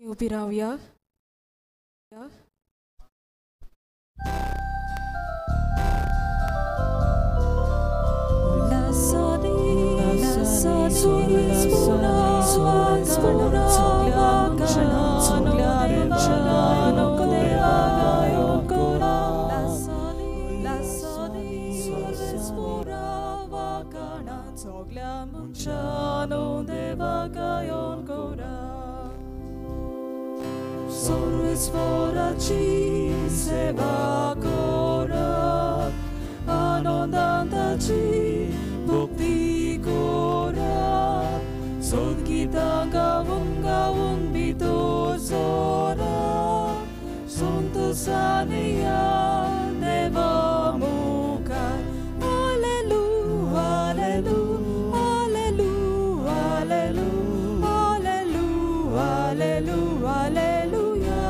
उभी राहूया. Svoraci seva korat, anondantaci bukti korat, son kita gawang bitur sora, son tusaniya deva muka, Alleluia, Alleluia, Alleluia, Alleluia, Alleluia, Alleluia.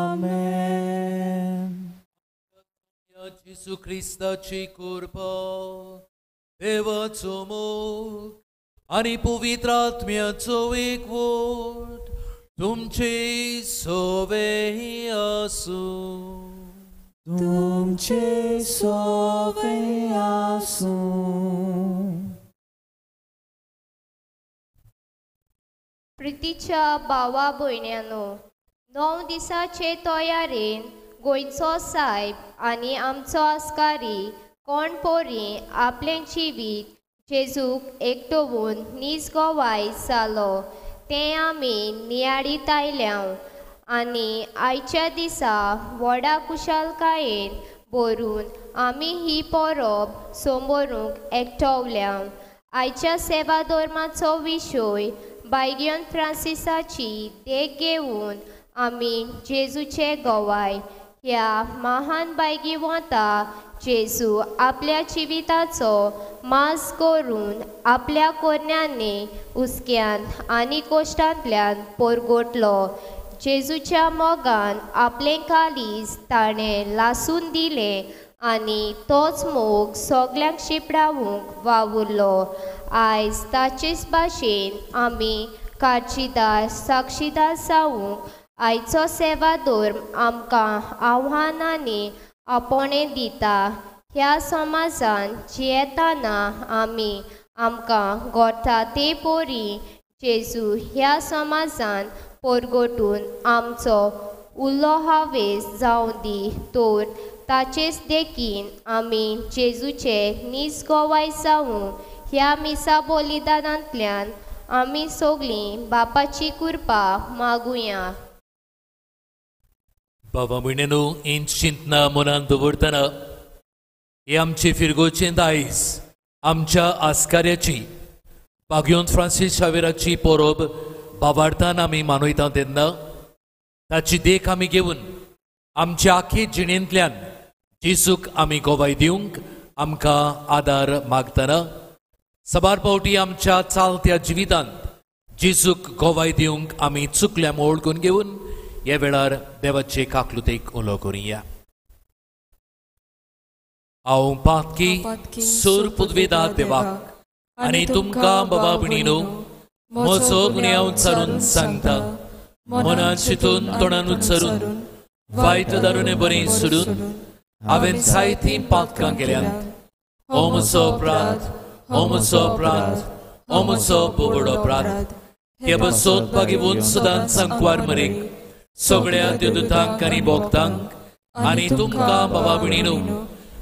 Amen. Jesu ख्रिस्ताची कृपा, देवाचो मोग आणि पवित्र आत्म्याचो एकवट तुमचे सोबे आसूं. तुमचे सोबे आसूं. प्रितीच्या भावा भयण्यांनो, 9 दिसाचे तयारेन गोंयचो साहेब आनी आमचो आस्कारी कोणपोरी आपलें जिवीत जेजूक एकटोवून नीज गोवाय जालो तें आमी नियाळीत आयल्याव आनी आयच्या दिसा व्हडा कुशालकायेन भरून आमी ही परब सोमोरूंक एकटवल्याव. आयच्या सेवा धर्माचो विशय बायगियन फ्रांसिसाची देख घेवन आमी जेजूचे गोवाय ह्या महान बायगिवंता जेजू आपल्या जिविताचो मास करून आपल्या कोरण्यांनी उस्क्यान आनी कोश्टांतल्यान पोरगोटलो. जेजूच्या मोगान आपलें कालीज ताणें लासून दिलें आनी तोच मोग सगल्यांक शिपडावूंक वावुरलो. आयज ताचेच भाशेन आमी कारचीदार साक्षीदार जावूंक आयचो सेवा धर्म आमकां आव्हानांनी आपोवणें दिता. ह्या समाजान जियेतना आमी आमकां घडटा ते पोरी जेजू ह्या समाजान पोरगोटून आमचो उल्लो हावेस जावं दी तर ताचेच देखीन आमी जेजूचे नीज गोवाय जावूं ह्या मिसा बलिदानांतल्यान आमी सगळीं बापाची कृपा मागुया. बाबा भयणीनो, इंच चिंतना मनान दवरतना हे आमचे फिरगोचे दायज आमच्या आस्कार्याची बागयोंत फ्रांसीस शावेराची परब बाबार्थान आमी मानयता तेन्ना ताची देख आमी घेवन आमच्या आखे जिणेंतल्यान जेजूक आमी गोवाय दिवंक आमकां आदार मागतना सबार पावटी आमच्या चालत्या जिवितांत जेजूक गोवाय दिवंक आमी चुकल्या मोळगून घेवन ह्या वेळार देवाचे काकलुतेक उलो करुया. हांव पातकी सूर पुदवेदार देवाक आनी तुमकां बाबा भयणीनो म्हजो गुन्यांव उच्चारून सांगता. मनान चिंतून तोंडान उच्चारून वायट दारूने बरें सोडून हांवें जायतीं पातकां केल्यांत. हो म्हजो अपराध, हो म्हजो अपराध, हो म्हजो बोबड अपराध. हे बसोत घेवन सदांच सांकवार मरेक सगळ्या देवदूतांक आनी भोक्तांक आनी तुमकां बाबा भयणीनो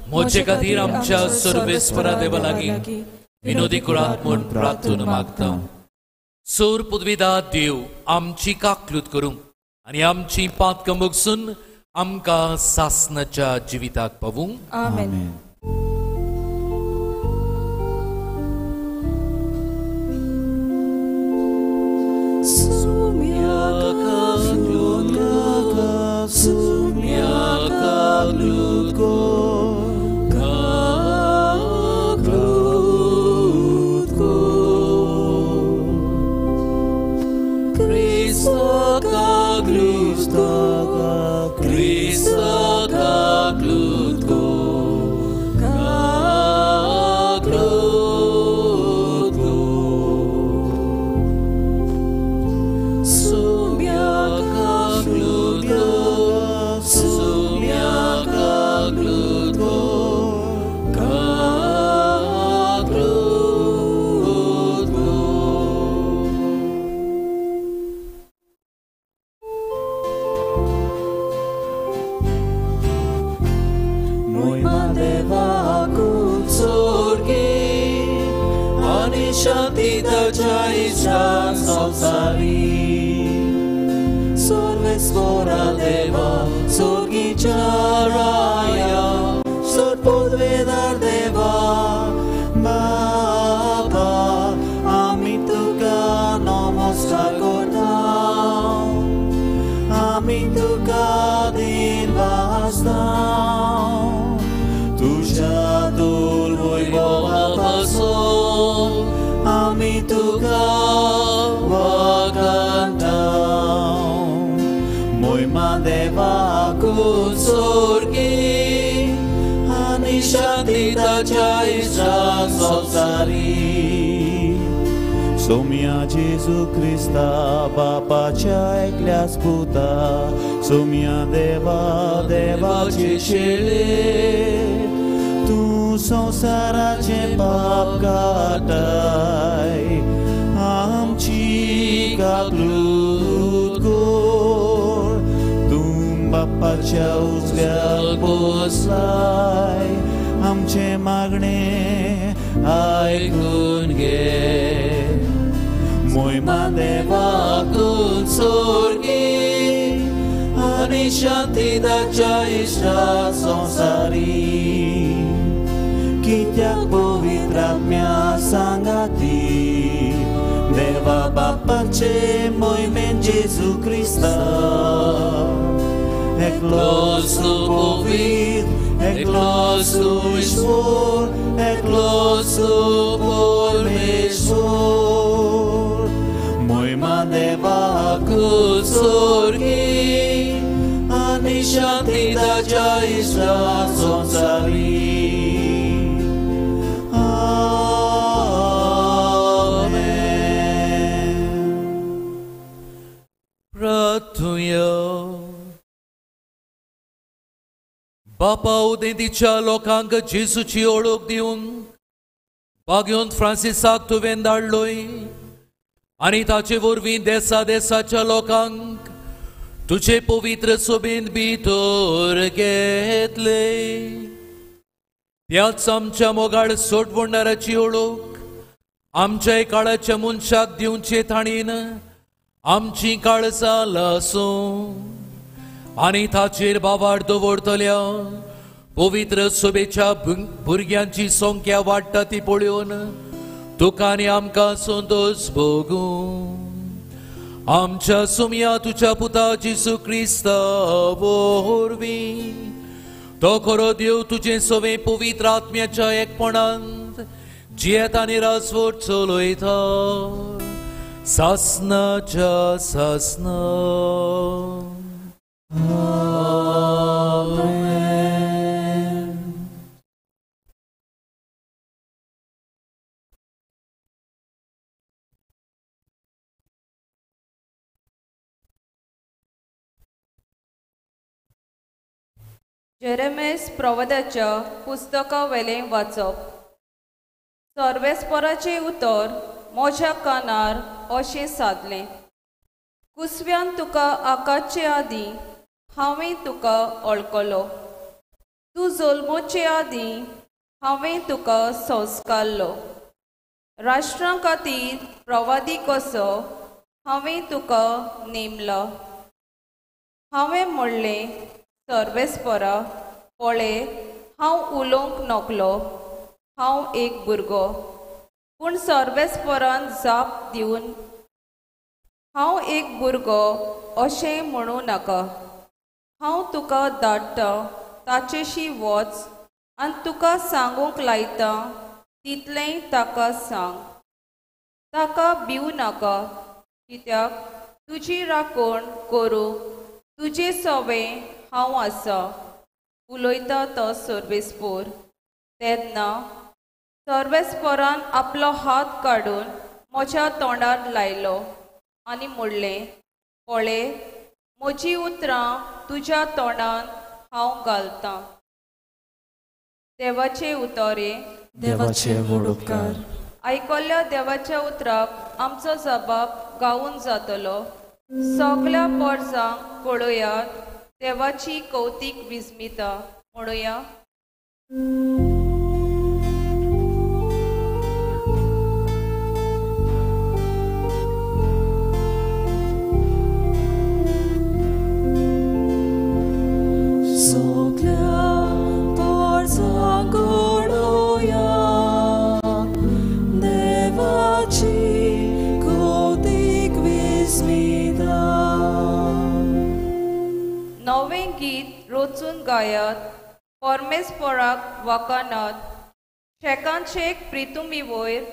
म्हजे खातीर आमच्या सर्वेस्परा देवा लागीं विनोदी कुळांत म्हूण प्रार्थना मागता. सोर पुदवेदार देव आमची काकलूत करूंक आनी आमची पातकां मोगसून आमकां सासणाच्या जिविताक पावूंक. आमेन. So Cristo, Cristo glutko, glutko. Sumiaka glutko, sumiaka glutko, glutko. Mój Madeva Kutsurgi, Anishanti Dajaishan Samsari, Sorvesvora Deva, Surgi Charaya, Sorpodvedar Deva, Baba, Amituka Namaskar Kortam, Amituka Dilvastam, Tuja Dulvoi Boha Paso, Amituka Vagantam, Moi Madeva Kutsurgi, Anishanti Dajaishan Samsari, Somia Jesu Christa, Bapacia Ecleas Puta, Somia Deva, Deva Cecele, Tu Sansarace Pap Katai, Amci Kaglutgor, Tum Bapacia Uzgal Poslai, Amce Magne, Aikun Ge. Moi Madeva Kutsurgi, Anishanti Dajaishan Samsari, Kityak Povitratmya Sangati, Deva Bapace Moi Men Jesu Christa, Eklos tu Povit, Eklos tu Ishvor, Eklos tu Pormeshvor, Moi Madeva Kutsurgi, Anishanti Dajaishan Samsari. बापा उदेंतीच्या लोकांक जेसूची ओळख दिवंक बागेंत फ्रांसिसाक तुवें धाडलोय आनी ताचे वरवीं देसा देसाच्या लोकांक तुजे पवित्र सोबेंत भितर घेतले. त्याच आमच्या मोगाळ सोडवणाराची ओळख आमच्या काळाच्या मनशाक दिवचे थाणीन आमची काळजां लासूं आनी ताचेर बाबाड दवरतल्या पवित्र सोबेच्या भुरग्यांची संख्या वाडटा ती पळोवन तुका आनी आमकां संतोश भोगूं. आमच्या सुमया तुझ्या पुता जेसू क्रिस्ता वरवीं तो खरो देव तुझे सोवे पवित्र आत्म्याच्या एकपणांत जियेत आनी रासवट चलयता सासनाच्या सासना. जेरेमेस प्रवदाच्या पुस्तका वेलें वाचप. सर्वेस्पराचें उतर म्हज्या कानार अशें सादलें. कुसव्यान तुका आकाचे आदीं हांवें तुका वळखलो. तूं जल्मोचे आदीं हांवें तुका संस्कारलो. राष्ट्रां खातीर प्रवादी कसो हांवें तुका नेमला. हांवें म्हणलें सर्वेस्परा पळय हांव उलोवंक नकलो, हांव एक भुरगो. पूण सर्वेस्परान जाप दिवन हांव एक भुरगो अशें म्हणूं नाका. हांव तुका धाडटा ताचेशी वच आनी तुका सांगूंक लायता तितलेंय ताका सांग. ताका भिवू नाका, कित्याक तुजी राखण करूंक तुजे सवे हांव आसा उलयता तो सर्वेस्पोर. तेन्ना सर्वेस्पोरान आपलो हात काडून म्हज्या तोंडार लायलो आनी म्हणलें, पळय, म्हजी उतरां तुज्या तोंडान हांव घालतां. देवाचे उतोरे. देवाचे व्हड उपकार. आयकल्ल्या देवाच्या उतराक आमचो जबाब गावून जातलो. सगल्या पोरसांक पळोवयात देवाची कौतीक विस्मिता. म्हणुया. नवें गीत रोचून गायात, परमेस्पराक वाखाणात, शेकांचेक प्रितुमी वयर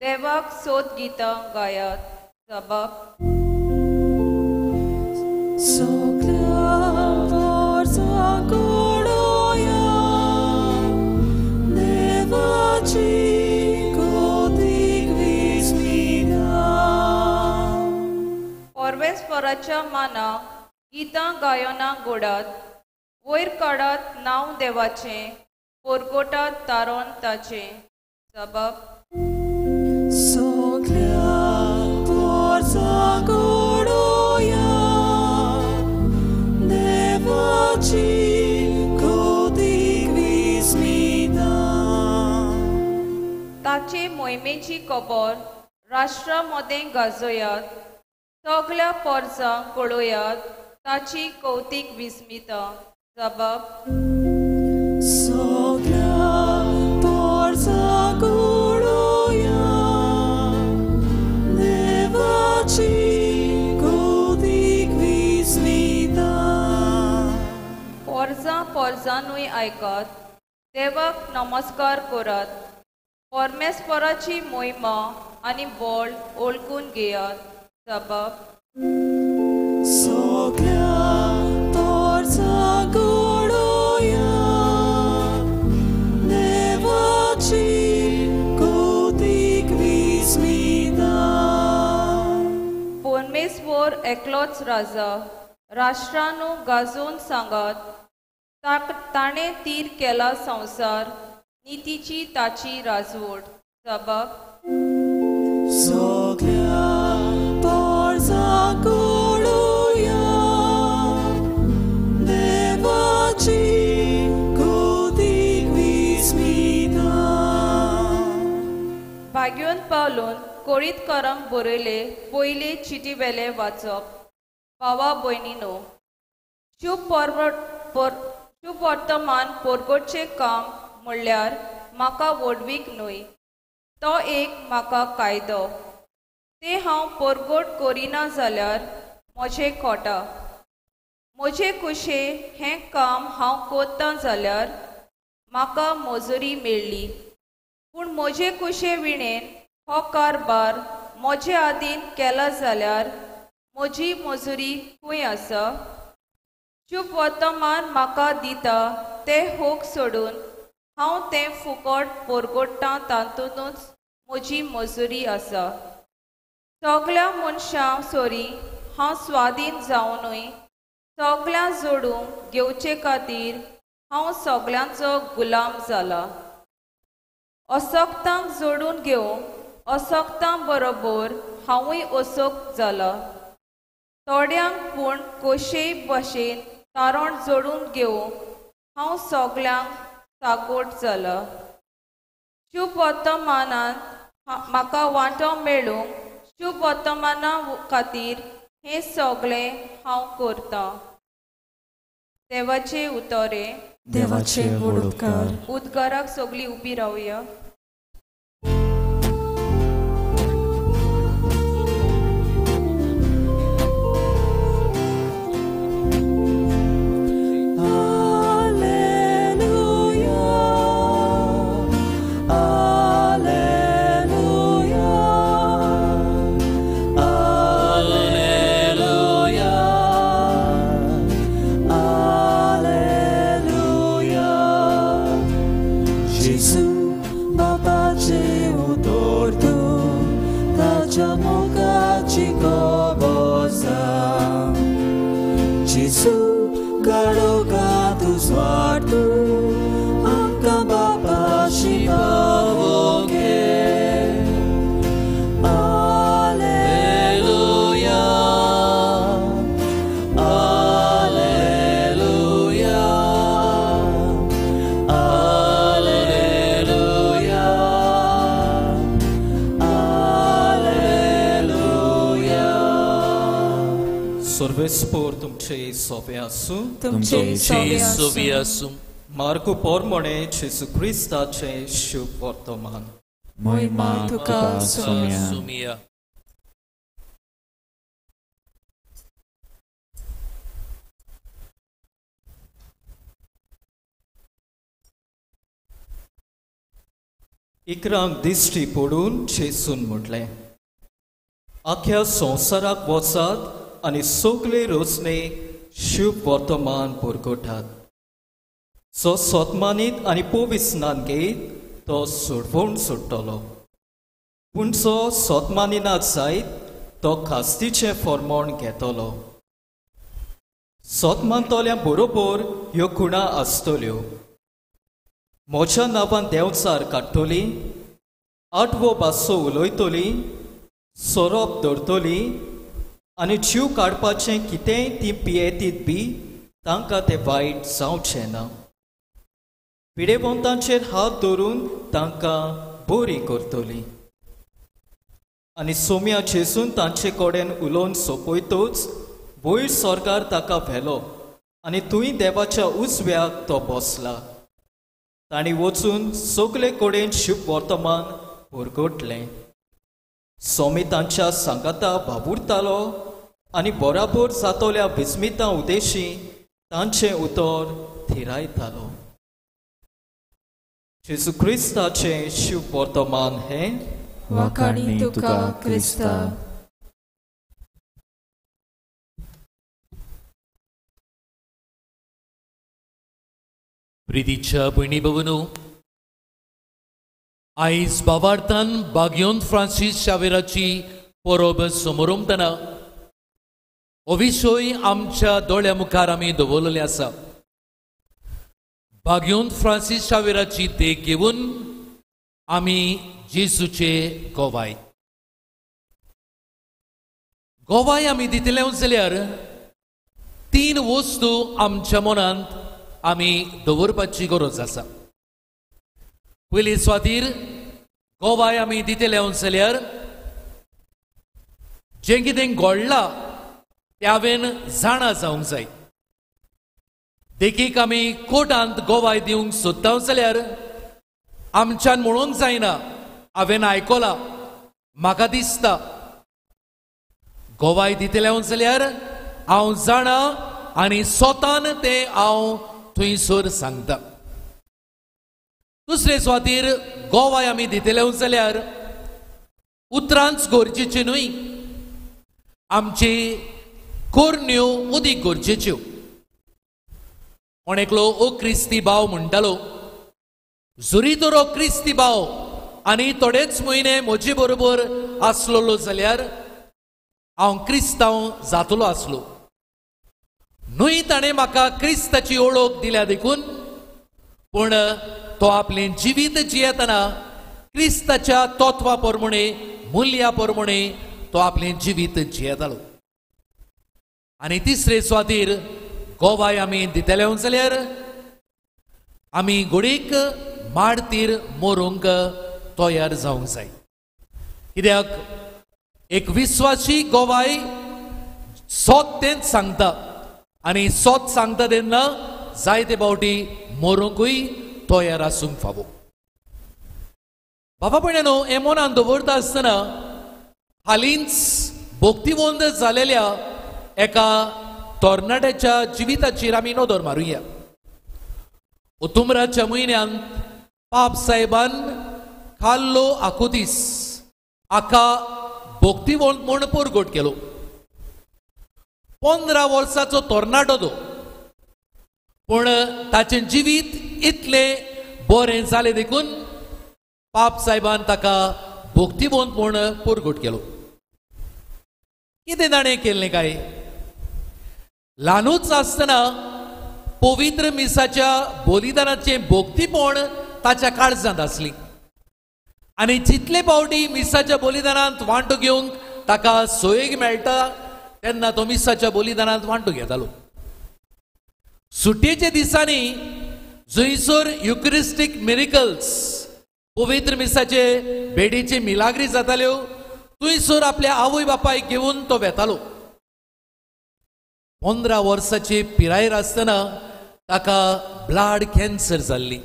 देवाक सोद गितां गायात. जबाब. परमेस्पराच्या मानाक गितां गायना घोडात, वयर काडात नांव देवाचें, पोरगोटात तारोन ताचें. जबाब. ताचे मोहिमेची खबर राष्ट्रा मदें गाजोयात, सगल्या पोरसांक पळोवयात ताची कौतीक विस्मिता. जबाब. पोरजांनूय आयकात, देवाक नमस्कार करात, परमेस्पराची मोहिमा आनी बळ ओळखून घेयात. जबाब. परमेस्वर एकलोच राजा, राष्ट्रांनू गाजोवन सांगात, ताणें तीर केला संवसार, नितीची ताची राजवट. जबाब. भाग्योन पावलून कोळीतकारांक बरयले पयले चिटी वेले वाचप. भावा भयणीनो, शुभ वर्तमान पोरगोटचें काम म्हणल्यार म्हाका वडवीक न्हय, तो एक म्हाका कायदो. तें हांव पोरगोट करिना जाल्यार म्हजें खोटा. म्हजे कुशे हें काम हांव कोत्तां जाल्यार म्हाका मजुरी मेळ्ळी. पूण म्हजे कुशे विणेन हो कारबार म्हजे आदीन केला जाल्यार म्हजी मजुरी खंय आसा? शुभ वर्तमान म्हाका दिता तें होक सोडून हांव तें फुकट पोरगोट्टां तातूंतूच म्हजी मजुरी आसा. सगल्या मनशां सोरी हांव स्वाधीन जावनूय सगळ्यां जोडून घेवचे खातीर हांव सगळ्यांचो गुलाम जाला. अशक्तांक जोडून घेवंक अशक्तां बरोबर हांवूय अशक्त जाला. थोड्यांक पूण कोशेय भाशेन तारण जोडून घेवंक हांव सगळ्यांक साकोट जाला. शुभ वर्तमानांत म्हाका वांटो मेळूंक शुभ वर्तमाना खातीर हें सगळें हांव करतां. देवाचे उतोरे. देवाचे व्हड उपकार. उद्गाराक सगळीं उबी रावया. bosa Jesu karoga tu swatu Angka Bapa Shibawoke Alleluia Alleluia Alleluia Alleluia सर्वेस्पोर तुमचे सोबे आसूं तुमचे सोबी आसूं मार्को पोरमोणे जेसू क्रिस्ताचे शुभ वर्तमान Moima tuka sumia सुमिया इकरांक दिश्टी पडून जेसून म्हटलें आख्या संवसाराक वचात आनी सगळे रोचणे शुभ वर्तमान पुरगटात जो सतमानीत आनी पवित्र स्नान घेत तो सोडवून सुट्टलो पूण जो सतमानीनात जायत तो खास्तीचें फर्मोण घेतलो सतमानतल्या बरोबर ह्यो खुणा आसतल्यो म्हज्या नांवान देंवचार काडटली आठवो भासो उलयतली सोरोप धरतली आनी जीव काडपाचें कितेंय ती पियेतीत बी तांकां तें वायट जावचें ना पिडेवंतांचेर हात दवरून तांकां बरी करतली आनी सोम्या जेसून तांचे कडेन उलोवन सोंपयतूच वयर सरकार ताका व्हेलो आनी थंय देवाच्या उजव्याक तो बसला तांणी वचून सगळे कडेन शुभ वर्तमान पुरगटलें सोमी तांच्या सांगाता वावुरतालो आनी बराबर जातोल्या विस्मितां उदेशी तांचें उतर थिरायतालो जेसू क्रिस्ताचें शुभ वर्तमान हें Wakani tuka Krista प्रितीच्या भयणी भवनो आयज बाबार्थान बागयोन फ्रांसीस शावेराची परब समोरुमतना हो विशय आमच्या दोळ्या मुखार आमी दवरलेले आसा बागयोन फ्रांसीस शावेराची देख घेवन आमी जेसूचे गोवाय आमी दितले जाल्यार 3 वस्तू आमच्या मनांत आमी दवरपाची गरज आसा पयली सुवातेर गोवाय आमी दितले जाल्यार जें कितें घडलां तें हांवें जाणा जावंक जाय देखीक आमी कोर्टांत गोवाय दिवंक सोदता जाल्यार आमच्यान म्हणूंक जायना हांवें आयकलां म्हाका दिसता गोवाय दितले जाल्यार हांव जाणा आनी स्वतान तें हांव थंयसर सांगता दुसरे सुवातेर गोवाय आमी दितले जाल्यार उतरांच गरजेच्यो न्हय आमची कोरण्यो उदीक गरजेच्यो कोण एकलो ओ क्रिस्ती भाव म्हणटालो जरी तर हो क्रिस्ती भाव आनी थोडेच म्हयने म्हजे बरोबर आसलोलो जाल्यार हांव क्रिस्तांव जातलो आसलो न्हय ताणें म्हाका क्रिस्ताची ओळख दिल्या देखून पूण तो आपलें जिवीत जियेतना क्रिस्ताच्या तत्वा प्रमाणे मुल्या प्रमाणे तो आपलें जिवीत जियेतालो आनी तिसरे सुवातेर गोवाय आमी दितले जाल्यार आमी घडीक माडतीर मोरूंक तयार जावंक जाय कित्याक एक विश्वासी गोवाय सोत तेंच सांगता आनी सोत सांगता तेन्ना जायते फावटी मोरूंकूय तयार आसूंक फावो बाबा भयणानो हें मनान दवरता आसतना हालींच भोक्तीवंत जालेल्या एका तरणाट्याच्या जिविताचेर आमी नदर मारुया ऑक्टोबराच्या म्हयन्यांत पाप साहेबान खाल्लो आखुदीस आखा भोक्तीवंत म्हूण परगट केलो 15 वर्साचो तरणाटो तो पूण ताचें जिवीत इतलें बरें जालें देखून पाप साहेबान ताका भोक्तीवंत म्हूण परगट केलो कितें ताणें केल्लें काय? ल्हानूच आसतना पवित्र मिसाच्या बलिदानाचें भोगतीपण ताच्या काळजांत आसली आनी जितले फावटी मिसाच्या बलिदानांत वांटो घेवंक ताका सोयेक मेळटा तेन्ना तो मिसाच्या बलिदानांत वांटो घेतालो. सुटयेच्या दिसांनी जंयसर युक्रिस्टीक मिरेकल्स पवित्र मिसाचे भेटीचे मिलाग्री जाताल्यो थंयसर आपल्या आवय बापायक घेवन तो वेतालो. 15 वर्साची पिरायेर आसतना ताका ब्लड कॅन्सर जाल्ली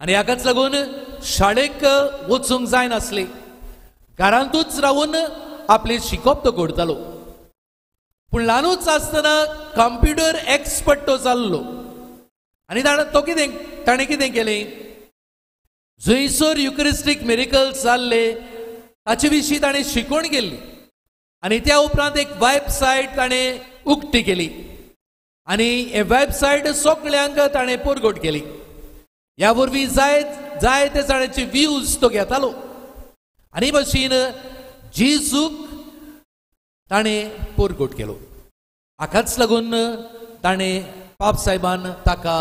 आनी हाकाच लागून शाळेक वचूंक जायनासलें. घरांतूच रावून आपले शिकप तो करतालो. पूण ल्हानूच आसतना कंप्युटर एक्सपर्ट तो जाल्लो आनी ताणें कितें केलें? जंयसर युक्रिस्टीक मिरेकल्स जाल्ले ताचे विशीं ताणें शिकवण केल्ली आनी त्या उपरांत एक वेबसायट ताणें उक्ती केली आनी हे वेबसायट सगळ्यांक ताणें परगट केली. ह्या वरवीं जाय ते जाणांचे व्ह्यूज तो घेतालो आनी भाशेन जेजूक ताणें परगट केलो. हाकाच लागून ताणें पाप साहेबान ताका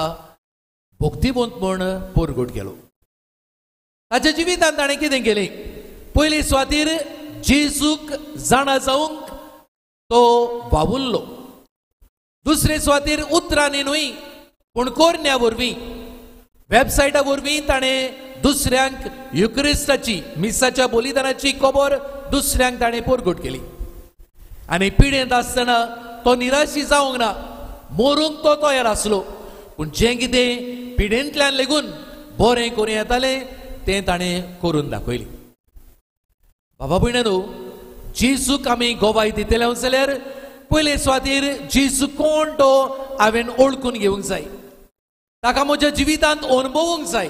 भक्तिवंत म्हूण परगट केलो. ताच्या जिवितांत ताणें कितें केलें? पयले सुवातेर जेजूक जाणा जावंक तो वावुरलो. दुसरे सुवातेर उतरांनी न्हय पूण कोरण्या वरवीं वेबसायटा वरवीं ताणें दुसऱ्यांक युक्रिस्टाची मिसाच्या बलिदानाची खबर दुसऱ्यांक ताणें परगट केली. आनी पिडेंत आसतना तो निराशी जावंक ना, मरूंक तो तयार आसलो, पूण जें कितें पिडेंतल्यान लेगून बरें करूं येतालें तें ताणें करून दाखयलें. बाबा भयणानो, जेजूक आमी गोवाय दितले जाल्यार पयले सुवातेर जेजू कोण तो हांवें ओळखून घेवंक जाय, ताका म्हज्या जिवितांत अणभवूंक जाय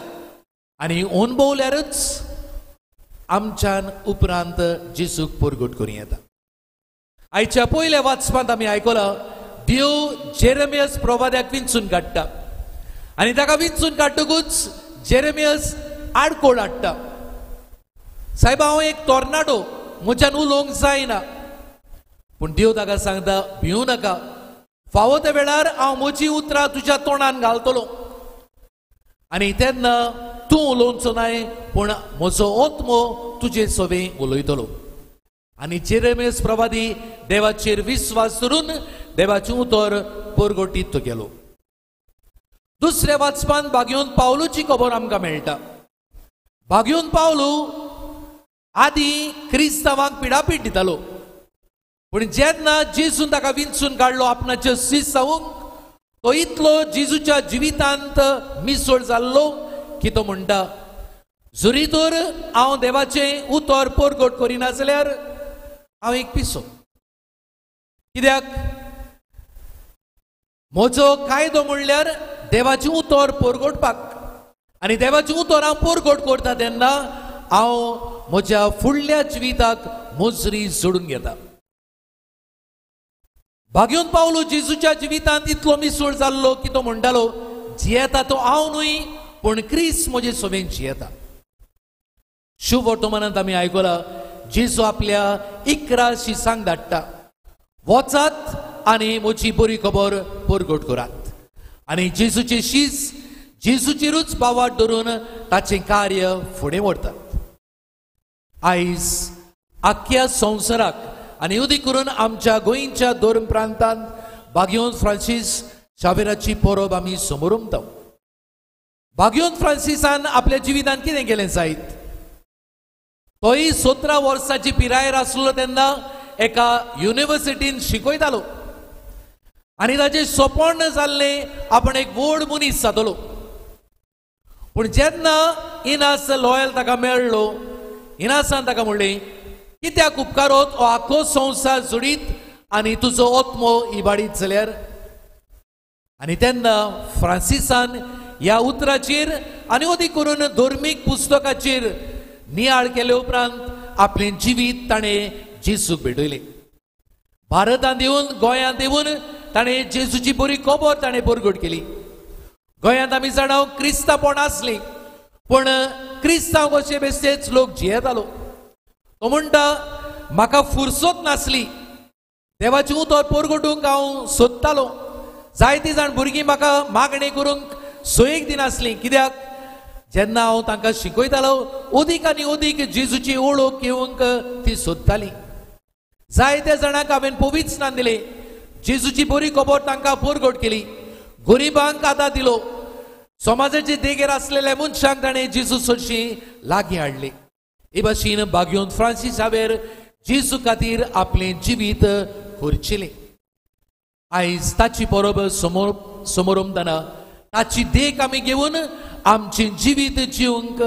आनी अणभवल्यारच आमच्यान उपरांत जेजूक परगट करूं येता. आयच्या पयल्या वाचपांत आमी आयकलां देव जेरेमियास प्रवाद्याक विंचून काडटा आनी ताका विंचून काडटकूच जेरेमियास आडकोड हाडटा. साहेब, हांव एक टॉर्नाडो, म्हज्यान उलोवंक जायना. पूण देव ताका सांगता, भिवू नाका, फावो त्या वेळार हांव म्हजी उतरां तुज्या तोंडान घालतलो आनी तेन्ना तूं उलोवचो नाय, पूण म्हजो आत्मो तुजे सोबें उलयतलो. आनी जेरेमियास प्रवादी देवाचेर विश्वास करून देवाचें उतर परगटीत तो गेलो. दुसऱ्या वाचपांत भाग्योन पावलूची खबर आमकां मेळटा. भाग्योन पावलू आदी क्रिस्तांवांक पिडापीड दितालो, पूण जेन्ना जेजून ताका विंचून काडलो आपणाचे सीस जावंक, तो इतलो जेजूच्या जिवितांत मिसळ जाल्लो की तो म्हणटा, जरी तर हांव देवाचें उतर परगट करिना जाल्यार हांव एक पिसो. कित्याक म्हजो कायदो म्हणल्यार देवाचें उतर परगटपाक, आनी देवाचें उतर हांव परगट करता तेन्ना हांव म्हज्या फुडल्या जिविताक मजरी जोडून घेता. भाग्योन पावलो जेजूच्या जिवितांत इतलो मिसळ जाल्लो की तो म्हणटालो, जियेता तो हांव न्हय पूण क्रिस्त म्हजे सोबेन जियेता. शुभ वर्तमानांत आमी आयकलां जेजू आपल्या 11 शिसांक धाडटा, वचात आनी म्हजी बरी खबर परगट करात. आनी जेजूचे शीस जेजूचेरूच बावाट धरून ताचें कार्य फुडें व्हरतात. आयज आख्या संवसाराक आनी उदी करून आमच्या गोंयच्या धर्म प्रांतांत भाग्योन फ्रांसीस शावेराची परब आमी समोर उमता. भाग्योन फ्रांसिसान आपल्या जिवितांत कितें केलें जायत? तोय 17 वर्साची पिरायेर आसलो तेन्ना एका युनिवर्सिटीन शिकयतालो आनी ताचें सोपण जाल्लें आपण एक व्हड मनीस जातलो. पूण जेन्ना इनास लॉयल ताका मेळ्ळो, इनासान ताका म्हणलें, कित्याक उपकारोत हो आख्खो संवसार जोडीत आनी तुजो आत्मो इबाडीत जाल्यार? आनी तेन्ना फ्रांसिसान ह्या उतराचेर आनी अदी करून धर्मीक पुस्तकाचेर नियाळ केले उपरांत आपलें जिवीत ताणें जेजूक भेटयलें. भारतांत येवन गोंयांत येवन ताणें जेजूची बरी खबर ताणें परगट केली. गोंयांत आमी जाणा क्रिस्तांवपण आसलीं, पूण क्रिस्तांव कशे बेश्टेच लोक जियेतालो. तो म्हणटा, म्हाका फुरसत नासली देवाची उतर पोरगोटूंक हांव सोदतालो. जायतीं जाण भुरगीं म्हाका मागणी करूंक सोयेक दिनासलीं. कित्याक जेन्ना हांव तांकां शिकयतालो अदीक आनी अदीक जेजूची ओळख घेवंक ती सोदतालीं. जायत्या जाणांक हांवें पवित्र स्नान दिलें. जेजूची बरी खबर तांकां पोरगोट केली. गरिबांक आदार दिलो. समाजाचे देगेर आसलेल्या मनशांक ताणें जेजू चडशीं लागीं हाडलें. हे भाशेन बागयोंत फ्रांसीस हावेर जेजू खातीर आपलें जिवीत खर्चिलें. आयज ताची परब समोरंभताना ताची देख आमी घेवन आमचें जिवीत जिवंक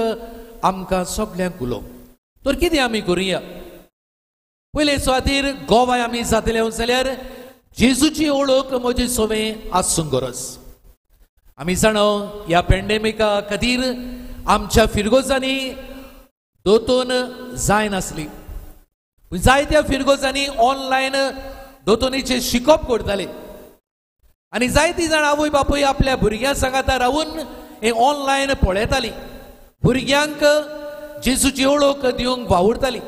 आमकां सगळ्यांक उलोवप. तर कितें आमी करुया? पयले सुवातेर गोवाय आमी जातले जाल्यार जेजूची ओळख म्हजे सवें आसूंक गरज. आमी जाणो ह्या पॅन्डेमिका खातीर आमच्या फिरगोजांनी दोतोन जाय नासली. जायत्या फिरगोजांनी ऑनलायन दोतोनीचें शिकप करताले. आनी जायतीं जाण आवय बापूय आपल्या भुरग्यां सांगाता रावून हें ऑनलायन पळयतालीं. भुरग्यांक जेजूची ओळख दिवंक वावुरतालीं.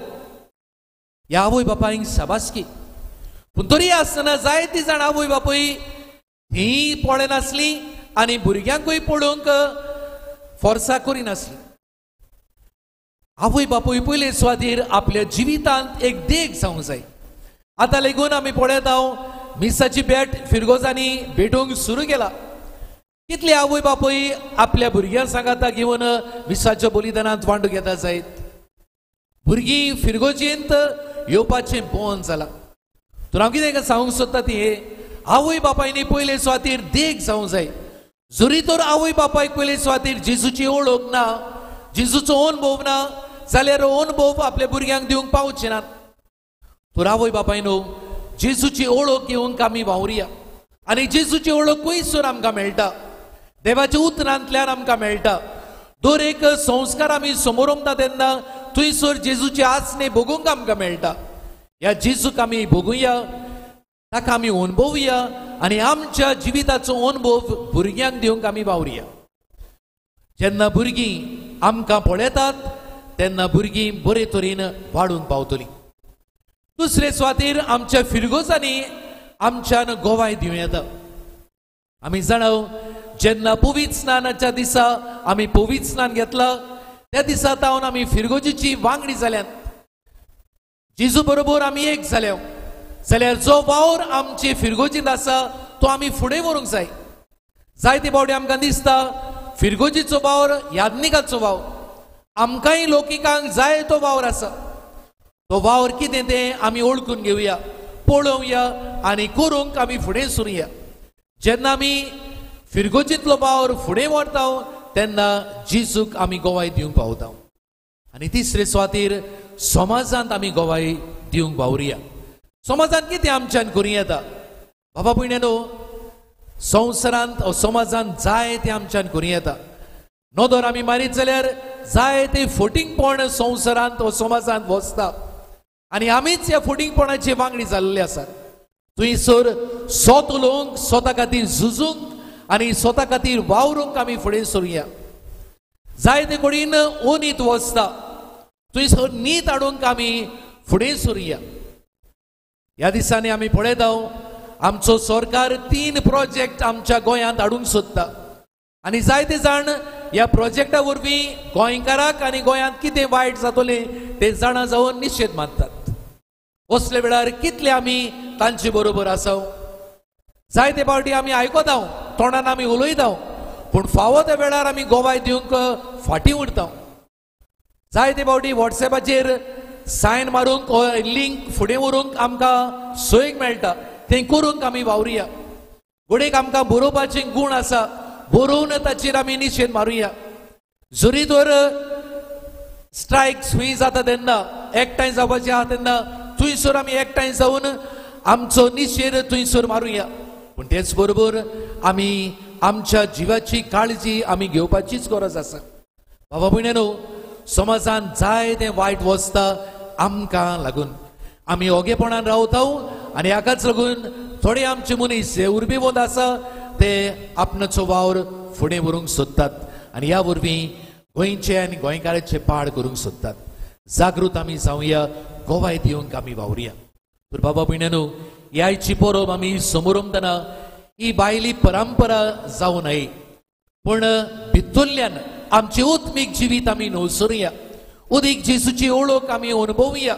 ह्या आवय बापायक शाबासकी. पूण तरी आसतना जायतीं जाण आवय बापूय ही पळयनासलीं आनी भुरग्यांकूय पळोवंक फोर्सा करिनासलीं. आवय बापूय पयले सुवातेर आपल्या जिवितांत एक देख जावंक जाय. आतां लेगून आमी पळयता मिसाची भेट फिरगोजांनी भेटोवंक सुरू केला. कितले आवय बापूय आपल्या भुरग्यां सांगाता घेवन मिसाच्या बलिदानांत वांटो घेता जायत. भुरगीं फिरगोजेंत येवपाचें बंद जालां. तर हांव कितें सांगूंक सोदता ती आवय बापायनी पयले सुवातेर देख जावंक जाय. जरी तर आवय बापायक पयले सुवातेर जेजूची ओळख ना, जेजूचो अनुभव ना जाल्यार अनुभव आपल्या भुरग्यांक दिवंक पावचे नात. तर आवय बापायनो जेजूची ओळख घेवंक आमी वावुरया. आनी जेजूची ओळख खंयसर आमकां मेळटा? देवाच्या उतरांतल्यान आमकां मेळटा. दर एक संस्कार आमी समोर उमता तेन्ना थंयसर जेजूची आसणे भोगूंक आमकां मेळटा. ह्या जेजूक आमी भोगुया, ताका आमी अनुभवुया आनी आमच्या जिविताचो अनुभव भुरग्यांक दिवंक आमी वावुरया. जेन्ना भुरगीं आमकां पळयतात तेन्ना भुरगीं बरे तरेन वाडून पावतलीं. दुसरे सुवातेर आमच्या फिरगोजांनी आमच्यान गोवाय दिवं येता. आमी जाणव जेन्ना पवित्र स्नानाच्या दिसा आमी पवित्र स्नान घेतला त्या दिसा तावन आमी फिरगोजीची वांगडी जाल्यात. जेजू बरोबर आमी एक जाल्या जाल्यार जो वावर आमचे फिरगोजींत आसा तो आमी फुडें व्हरूंक जाय. जायते फावटी आमकां दिसता फिरगोजीचो वावर यादनिकाचो वावर. आमकांय लोकिकांक जाय तो वावर आसा. तो वावर कितें तें आमी ओळखून घेवया, पळोवया आनी करूंक आमी फुडें सरुया. जेन्ना आमी फिरगोजींतलो वावर फुडें व्हरता तेन्ना जेजूक आमी गोवाय दिवंक पावता. आनी तिसरे सुवातेर समाजांत आमी गोवाय दिवंक वावुरया. समाजांत कितें आमच्यान करूं येता? बाबा भयण्यांनो, संवसारांत समाजांत जाय तें आमच्यान करूं येता. नदर आमी मारीत जाल्यार जाय ते फटींगपण संवसारांत समाजांत वचता आनी आमीच ह्या फटींगपणाचे वांगडी जाल्ले आसात. थंयसर स्वत उलोवंक, स्वता खातीर झुजूंक आनी स्वता खातीर वावरूंक आमी फुडें सरुया. जायते कडेन अनीत वचता, थंयसर नीत हाडूंक आमी फुडें सरुया. ह्या दिसांनी आमी पळयता आमचो सरकार 3 प्रोजेक्ट आमच्या गोंयांत हाडूंक सोदता. आनी जायते जाण ह्या प्रोजेक्टा वरवीं गोंयकाराक आनी गोंयांत कितें वायट जातलें तें जाणा जावन निशेध मारतात. असले वेळार कितले आमी तांचे बरोबर आसा? जायते फावटी आमी आयकता, तोंडान आमी उलयता, पूण फावो त्या वेळार आमी गोवाय दिवंक फाटीं उरता. जायते फावटी वॉट्सॅपाचेर सायन मारूंक लिंक फुडें व्हरूंक आमकां सोयेक मेळटा, तें करूंक आमी वावुरया. घोडेक आमकां बरोवपाचें गूण आसा, बरोवन ताचेर आमी निशेध मारुया. जरी तर स्ट्रायक्स खंय जाता तेन्ना एकठांय जावपाचें आहा तेन्ना थंयसर आमी एकठांय जावन आमचो निशेध थंयसर मारुया. पूण तेच बरोबर आमी आमच्या जिवाची काळजी आमी घेवपाचीच गरज आसा. बाबा भयण्यांनो, समाजांत जाय तें वायट वचता आमकां लागून. आमी ओगेपणान रावता आनी हाकाच लागून थोडे आमचे मनीस जे उर्बेवंत आसा ते आपणाचो वावर फुडें व्हरूंक सोदतात आनी ह्या वरवीं गोंयचे आनी गोंयकाराचे पाड करूंक सोदतात. जागृत आमी जावया, गोवाय दिवंक आमी वावुरया. तर बाबा भयण्यांनो, यायची परब आमी समोरमतना ही बायली परंपरा जावं नये, पण भितरल्यान आमचे उत्मीक जिवीत आमी न्हवसरुया, उदीक जेसूची ओळख आमी अनुभवुया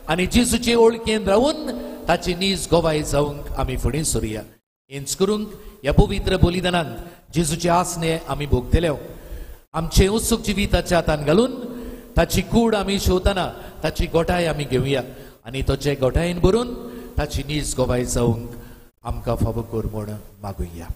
आनी जेसूचे ओळखेन रावून ताची नीज गोवाय जावंक आमी फुडें सरुया. हेंच करूंक ह्या पवित्र बलिदानांत जेसूचे आसने आमी भोगतले. आमचे उत्सूक जिविताच्या हातान घालून ताची कूड आमी शेवतना ताची गोठाय आमी घेवया आनी ताचे गोठायेन भरून ताची नीज गोवाय जावंक आमकां फावो कर म्हूण मागुया.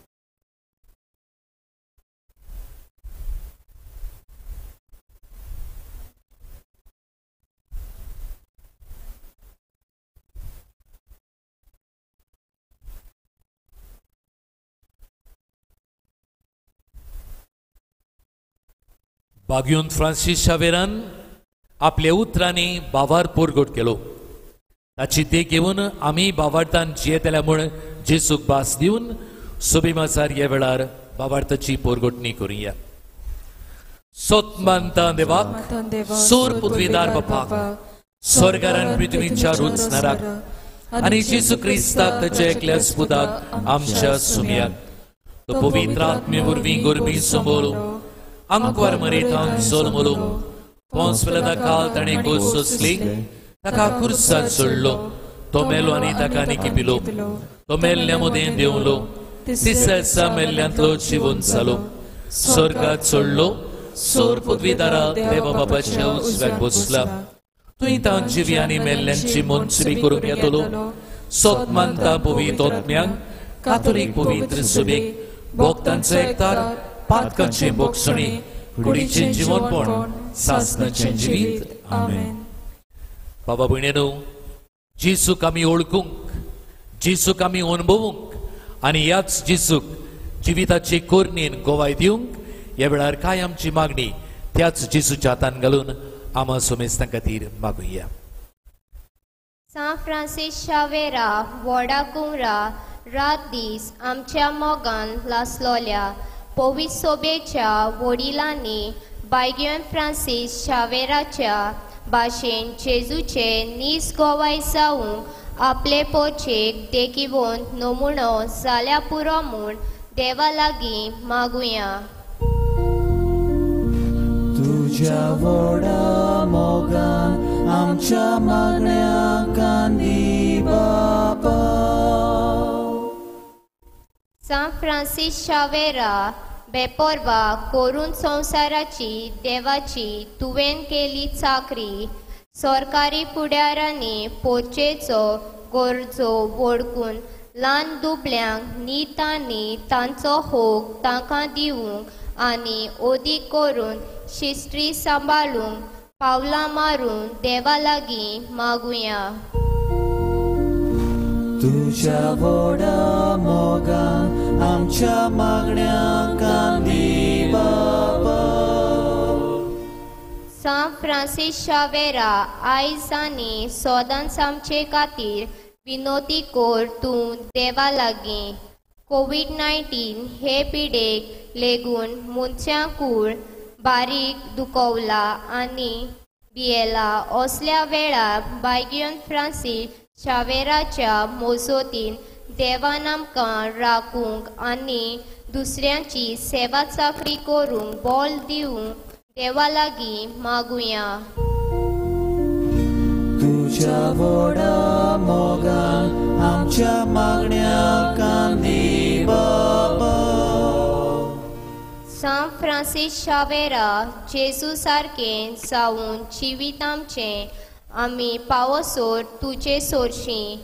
बागयोन फ्रांसीस शावेरान आपल्या उतरांनी बावार पोरगोट केलो. ताची देख घेवन आमी बावार्थान जियेतल्या म्हूण जेसूक भास दिवन सोबीमाचार ह्या वेळार बावार्थाची पोरगोटणी करुया. सोतमानता देवाक, सोर पदवीदार बापाक, स्वर्गारान पृथ्वीच्या रुचणाराक आनी जेसू क्रिस्ताक ताच्या एकल्या स्पुताक आमच्या सुमयाक तो पवित्र आत्मे वरवीं गोरबी संबोलो अंकवार मरेतान सोलमोलो पोंस वेला काल ताणें गोस सोसली ताका कुर्सार सोडलो तो मेलो आनी ताका निकिपिलो तो मेल्ल्या मोदेन देवलो तिसऱ्या दिसा मेल्ल्यांतलो जिवंत जालो स्वर्गात सोडलो सोर पदवीदारा देवा बापाच्या उजव्याक बसला तुवें तां जिवी आनी मेल्ल्यांची मोनसुबी करूंक येतलो सोत मानता पवित्र आत्म्यांक कातोलीक पवित्र सुबेक भोगतांचो एकतार पातकांचे बोगसणी कुडीचें जिवनपण सासणाचें जिवीत आमेन. बाबा भयण्यांनो, जेसूक आमी ओळखूंक जेसूक आमी अनुभवूंक आनी ह्याच जेसूक जिविताचे कोरणेन गोवाय दिवंक ह्या वेळार काय आमची मागणी त्याच जेसूच्या हातान घालून आमा सोमेस्तां खातीर मागुया. सान फ्रांसीस शावेरा व्हडा कुंवरा रात दीस आमच्या मोगान लासलोल्या पवित्र सोबेच्या वडिलांनी बायगियन फ्रांसीस शावेराच्या भाशेन जेजूचे नीस गोवाय जावंक आपले पोचेक देखीवन नमुनो जाल्या पुरो म्हूण देवा लागीं मागुया. तुझ्या व्हडा मोगान आमच्या मागण्यांक कांदी बाबा. सान फ्रांसीस शावेरा बेपोरवा करून संवसाराची देवाची तुवें केली चाकरी सरकारी फुडाऱ्यांनी पोचेचो गरजो वळखून ल्हान दुबल्यांक नीत आनी तांचो होग तांकां दिवंक आनी ओदीक करून शिस्त्री सांबाळूंक पावलां मारून देवा लागीं मागुया. तुझ्या व्हडा मोगान आमच्या मागण्यांक कांदी बाबा. सान फ्रांसीस शावेरा आयज आनी सदांच आमचे खातीर विनोती कोर तूं देवा लागीं. कोविड-19 हे पिडेक लेगून मनशां कूड बारीक दुखवला आनी भियेला असल्या वेळार बायगियन फ्रांसीस शावेराच्या मोजोतीन देवान आमकां राखूंक आनी दुसऱ्यांची सेवा चाकरी करूंक बोल दिवंक देवा लागीं मागुया. तुझ्या व्हडा मोगान आमच्या मागण्यांक कांदी बाबा. सान फ्रांसीस शावेरा जेजू सारकें जावून जिवीत आमचें आमी पावसोर तुजे सोरशीं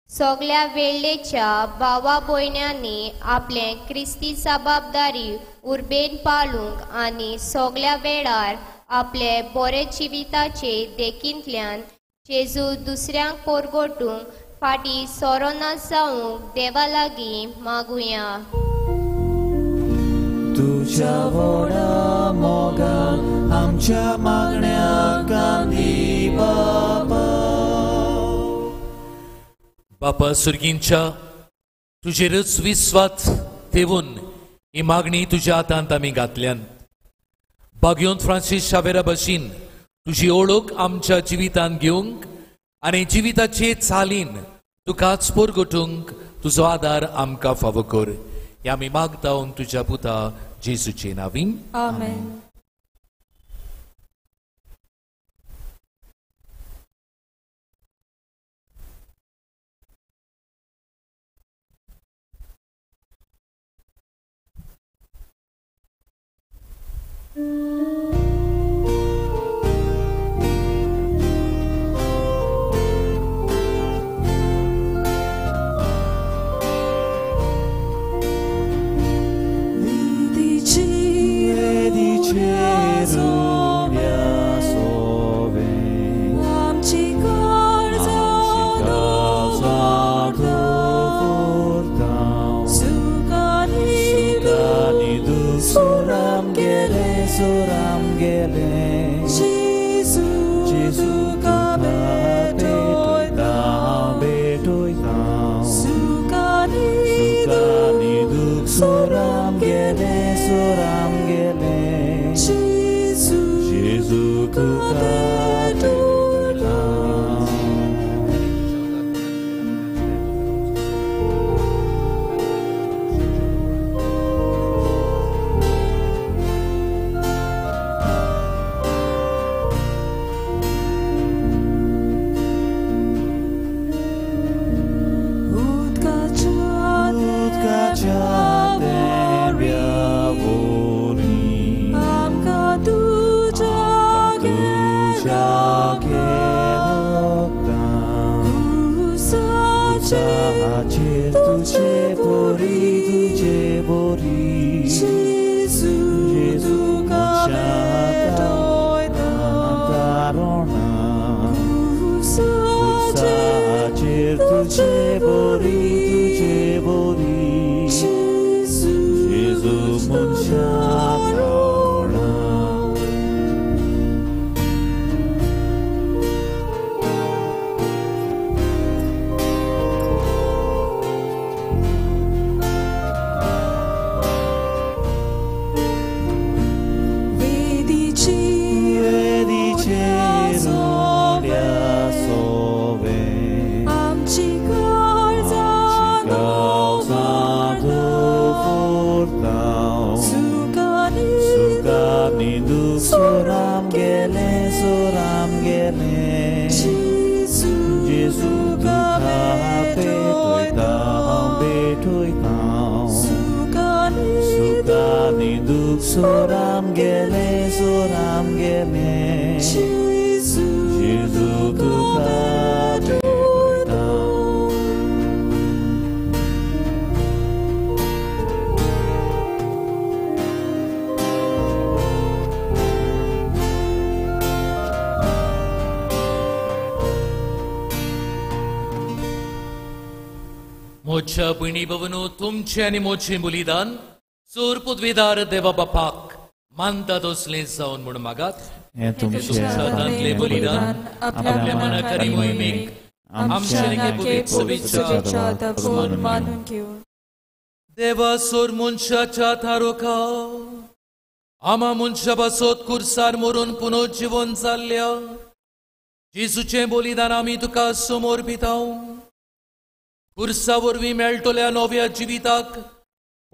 सगल्या वेळेच्या भावा भयण्यांनी आपले क्रिस्ती जबाबदारी उर्बेन पाळूंक आनी सगल्या वेळार आपले बरे जिविताचे देखींतल्यान जेजू दुसऱ्यांक पोरगोटूंक फाटीं सोरोना जावंक देवा लागीं मागुया. तुझ्या व्हडा मोगान आमच्या मागण्यांक कांदी बाबा. बापा सुर्गींच्या तुजेरच विस्वास ठेवून ही मागणी तुज्या हातांत आमी घातल्यान बागयोन फ्रांसीस शावेरा भाशेन तुजी ओळख आमच्या जिवितांत घेवंक आनी जिविताचे चालीन तुकाच पोरगोटूंक तुजो आदार आमकां फावो कर. हे आमी मागता तुज्या पुता जेजूचे नांवीन. आमेन. मोच्या भयणी भवनो तुमचे आनी मोचे बलिदान चोर पदवीदार देवा बापाक मानता तसले जावन म्हूण मागात. हे तुमच्या दांतले बलिदान आपल्या मनाकारी मोहिमेक आमचे मानून घेऊ. देवा सोर मनशाच्या थारोका आमा मनशा बसत कुर्सार मरून पुनर्जीवन जाल्ल्या जेजूचे बलिदान आमी तुका समोर भिताव. कुर्सा वरवीं मेळटल्या नव्या जिविताक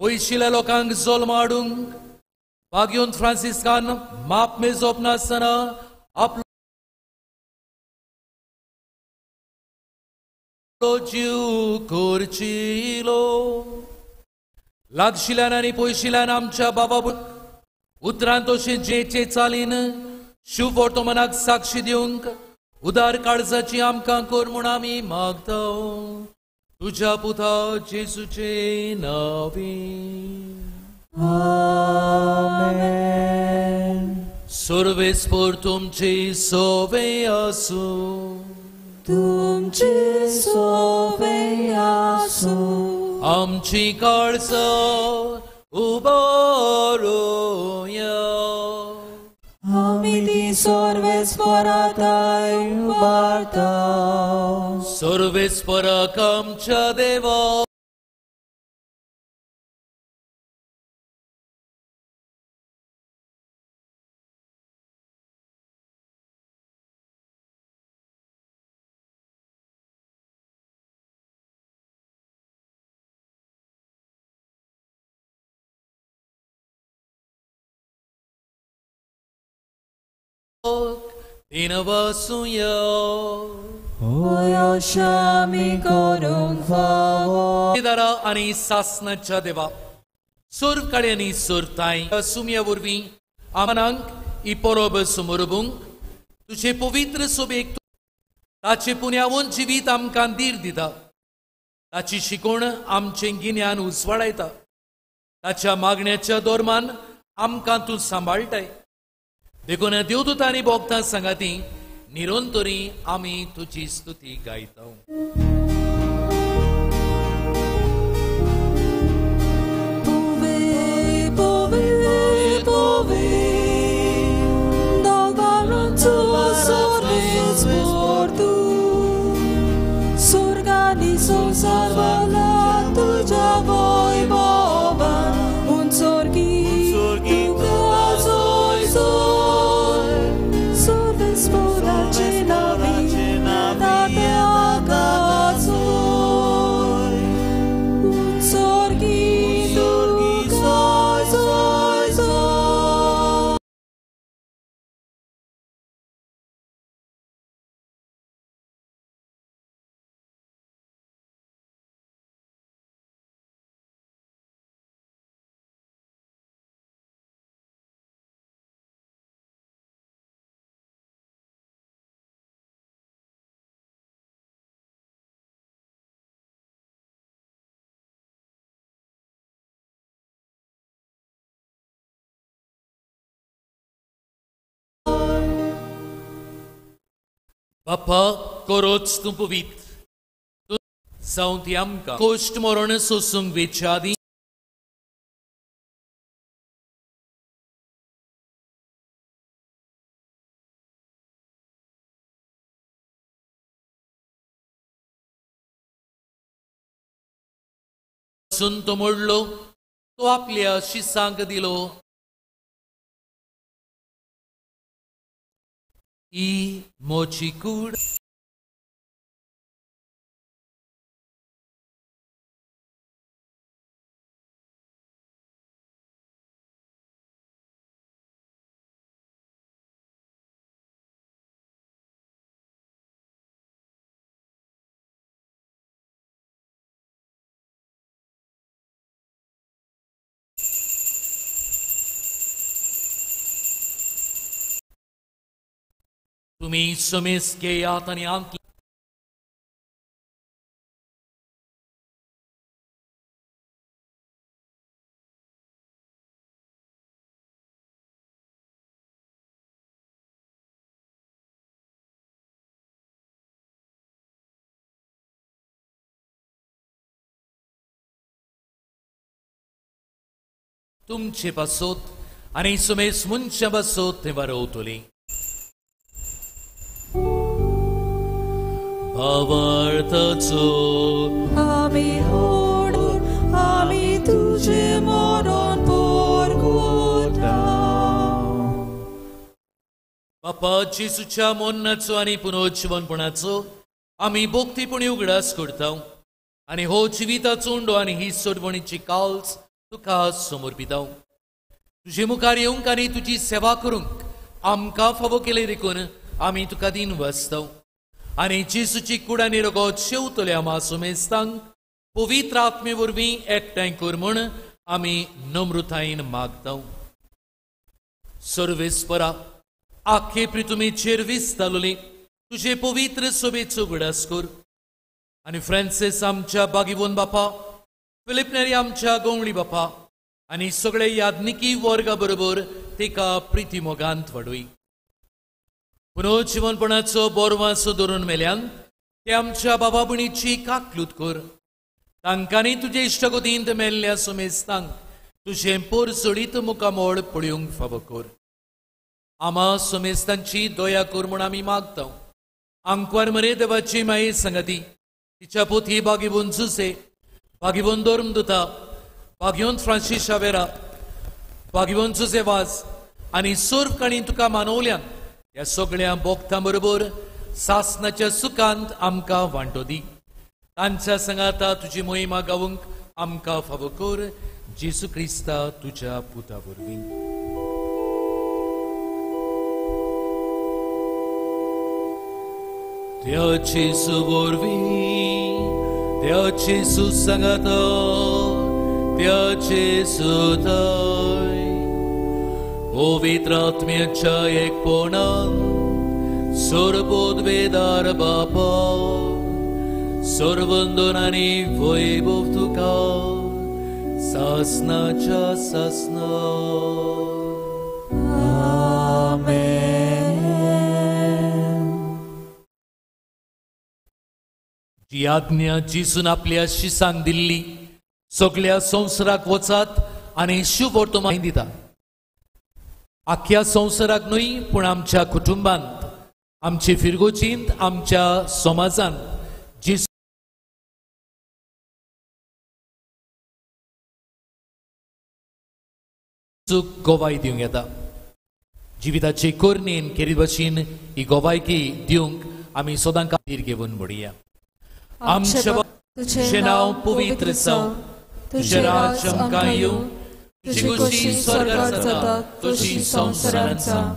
पयशिल्ल्या लोकांक जल्म हाडूंक भाग्योन फ्रांसिस्कान माप मेजप नासतना आपलो जीव करचिलो. लागशिल्ल्यान आनी पयशिल्ल्यान आमच्या बाबा उतरांत तशें जेचे चालीन शिव वर्तमानाक साक्षी दिवंक उदार काळजाची आमकां कर म्हूण आमी मागता तुझ्या पुता जेजूचे नांवीन. आमेन. सर्वेस्पर तुमची सोवे आसूं. तुमची सोवे आसूं. आमची काळजां उबारूया. आमी ती सर्वेस्पराताय उबारता. सर्वेस्पराक आमच्या देवा दिनवसूया Oyashami korung fawo दारा आणि सासनाच्या देवा सोर कडे आणि सोरताय सुमिया वरवीं आमनांक ही परब समोरबूंक तुझे पवित्र सोबेक ताचे पुण्यावून जिवीत आमकां धीर दिता ताची शिकवण आमचें गिन्यान उजवाडायता ताच्या मागण्याच्या दोरमान आमकां तूं सांबाळटाय देखून देवदूतांनी भोगतां सांगाती निरंतरी आमी तुजी स्तुती गायता Salvala tuja wojwowa, unsorgi ukazoj zoj, sorwy sporacie na wiakazoj, unsorgi ukazoj zoj. Papa, koroc tu povit. Tu saunti amka. Kost moron sosung vechadi. Sun to modlo, to आपल्या शिसांक दिलो. I mochikul तुम्ही समेस्के यात आणि आणखी तुमचे बसोत आणि समेस मुंच्या बसोत ते वरवतले भावार्थाचो आमी होडून आमी तुझे मरण पोरगोता. बापा जेसूच्या मोन्नाचो आणि पुनरुज्जीवनपणाचो आमी भोक्तीपणी उगडास करता आणि हो जिविताचो उंडो आणि ही सोडवणीची काल्स तुका समर्पिता. तुझे मुखार येवंक आनी तुजी सेवा करूंक आमकां फावो केले देखून आमी तुका दिन वसता आणि जेसूची कुडा निरोगोत शेवतले आमा सुमेस्तांक पवित्र आत्मे वरवीं एकठांय कर म्हूण आमी नम्रतायेन मागता. सर्वेस्परा आखे प्रितुमेचेर विस्तारलोली तुझे पवित्र सोबेचो उगडास कर आणि फ्रांसीस आमच्या बागीवोन बापा फिलिप नेरी आमच्या गवळी बापा आणि सगळे याज्ञिकी वर्गा बरोबर तिका प्रिती मोगांत वाडोय. पुनरुज्जीवनपणाचो बोरवासो धरून मेल्यान ते आमच्या बाबा भयणीची काकलूत कर. तांकांनी तुजे इश्टगोतींत मेल्ल्या सुमेस्तांक तुझे पोर सोडीत मुखामोळ पळयोवंक फावो कर. आमा सुमेस्तांची दया कर म्हूण आमी मागता. आंकवार मरे देवाची माये संगती तिच्या पोथी बागीवून जुसे बागीवून दोर्मदुता बागीवून फ्रांसीस शावेरा बागीवून जुसे वाज आणि सोर्व काणी तुका मानवल्यान या सगळ्या भोगतां बरोबर सासनाच्या सुखांत आमकां वांटो दी. तांच्या संगाता तुजी मोहिमा गावूंक आमकां फावो कर. जेसू क्रिस्ता तुज्या पुता वरवीं. Jesu borwi, Jesu sangato, Jesu dai. Pavitra Atmyacha ek ponan, Sorbod vedar bapa, Sorbondonani voibov tuka, Sasna cha sasna. जी आज्ञा जिसून आपल्या शिसांक दिल्ली सगळ्या संवसाराक वचात आनी शुभ वर्तमान दिता. आख्या संवसाराक न्हय पूण आमच्या कुटुंबांत, आमचे फिरगोचींत, आमच्या समाजांत जिसूक गोवाय दिवंक येता. जिविताचे कोरनेन केरी भाशेन ही गोवायकी दिवंक आमी सदां खातीर घेवन मोडया. आमचे तुझे नाव पवित्र जावं, तुझे राज आमकां येवं, तुझी खुशी स्वर्गांत जाता तशी संवसारांत जावं.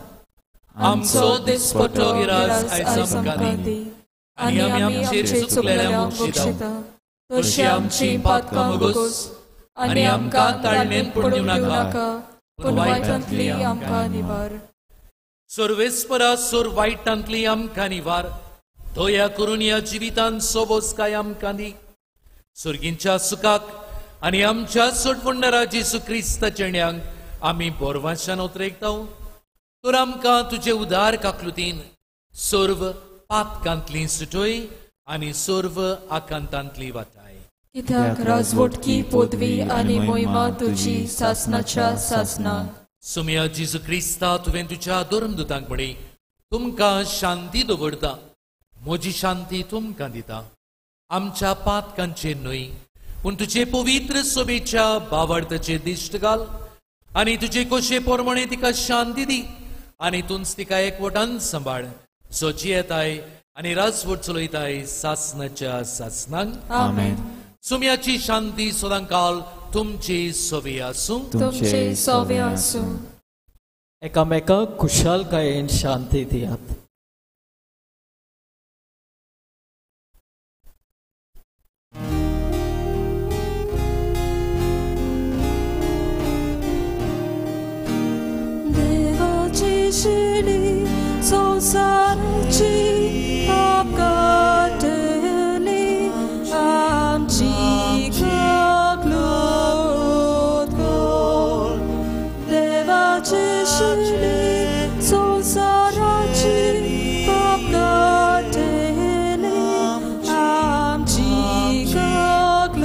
आमचो दिसपट्टो गिरास आयज आमकां दी, आनी आमी आमचेर चुकलेल्यांक बक्षिता, तशी आमची पातकां मोगोस, आनी आमकां ताळमेन पडूंक नाका, पूण वायटांतली आमकां निवार. सर्वेस्परा सोर वायटांतली आमकां निवार. दया करून या जिवितांत सोबोस काय आमकां दी. सुर्गींच्या सुखाक आनी आमच्या सोडवणारा जेसू क्रिस्ताच्या चेण्याक आमी बोरवाशान उतरेकताव. तर आमकां तुजे उदार काकलुतीन सर्व पातकांतली सुटोय आनी सर्व आकांतांतली वाटाय. कित्याक राजवटकी पदवी आनी मोहिमा तुजी सासनाच्या सासनाक. सुमया जेसू क्रिस्ता तुवें तुज्या धर्मदुतांक म्हणी तुमकां शांती दवरता, म्हजी शांती तुमकां दिता. आमच्या पातकांचेर न्हय पूण तुजे पवित्र सोबेच्या भावार्थाचेर दिश्ट घाल आनी तुजे कशे पोरमणे तिका शांती दी आनी तुंच तिका एकवटान सांबाळ, जो जियेताय आनी राजवट चलयताय सासनाच्या सासनाक. आमेन. सुमयाची शांती सदां काल तुमचे सोबे आसूं. तुमचे सोबे आसूं. एकामेकाक खुशालकायेन शांती दियात. शिली संसाराची आपकाटली आमची काकलूत कर. देवाची शिली संसाराची आपकाटली आमची काकलूत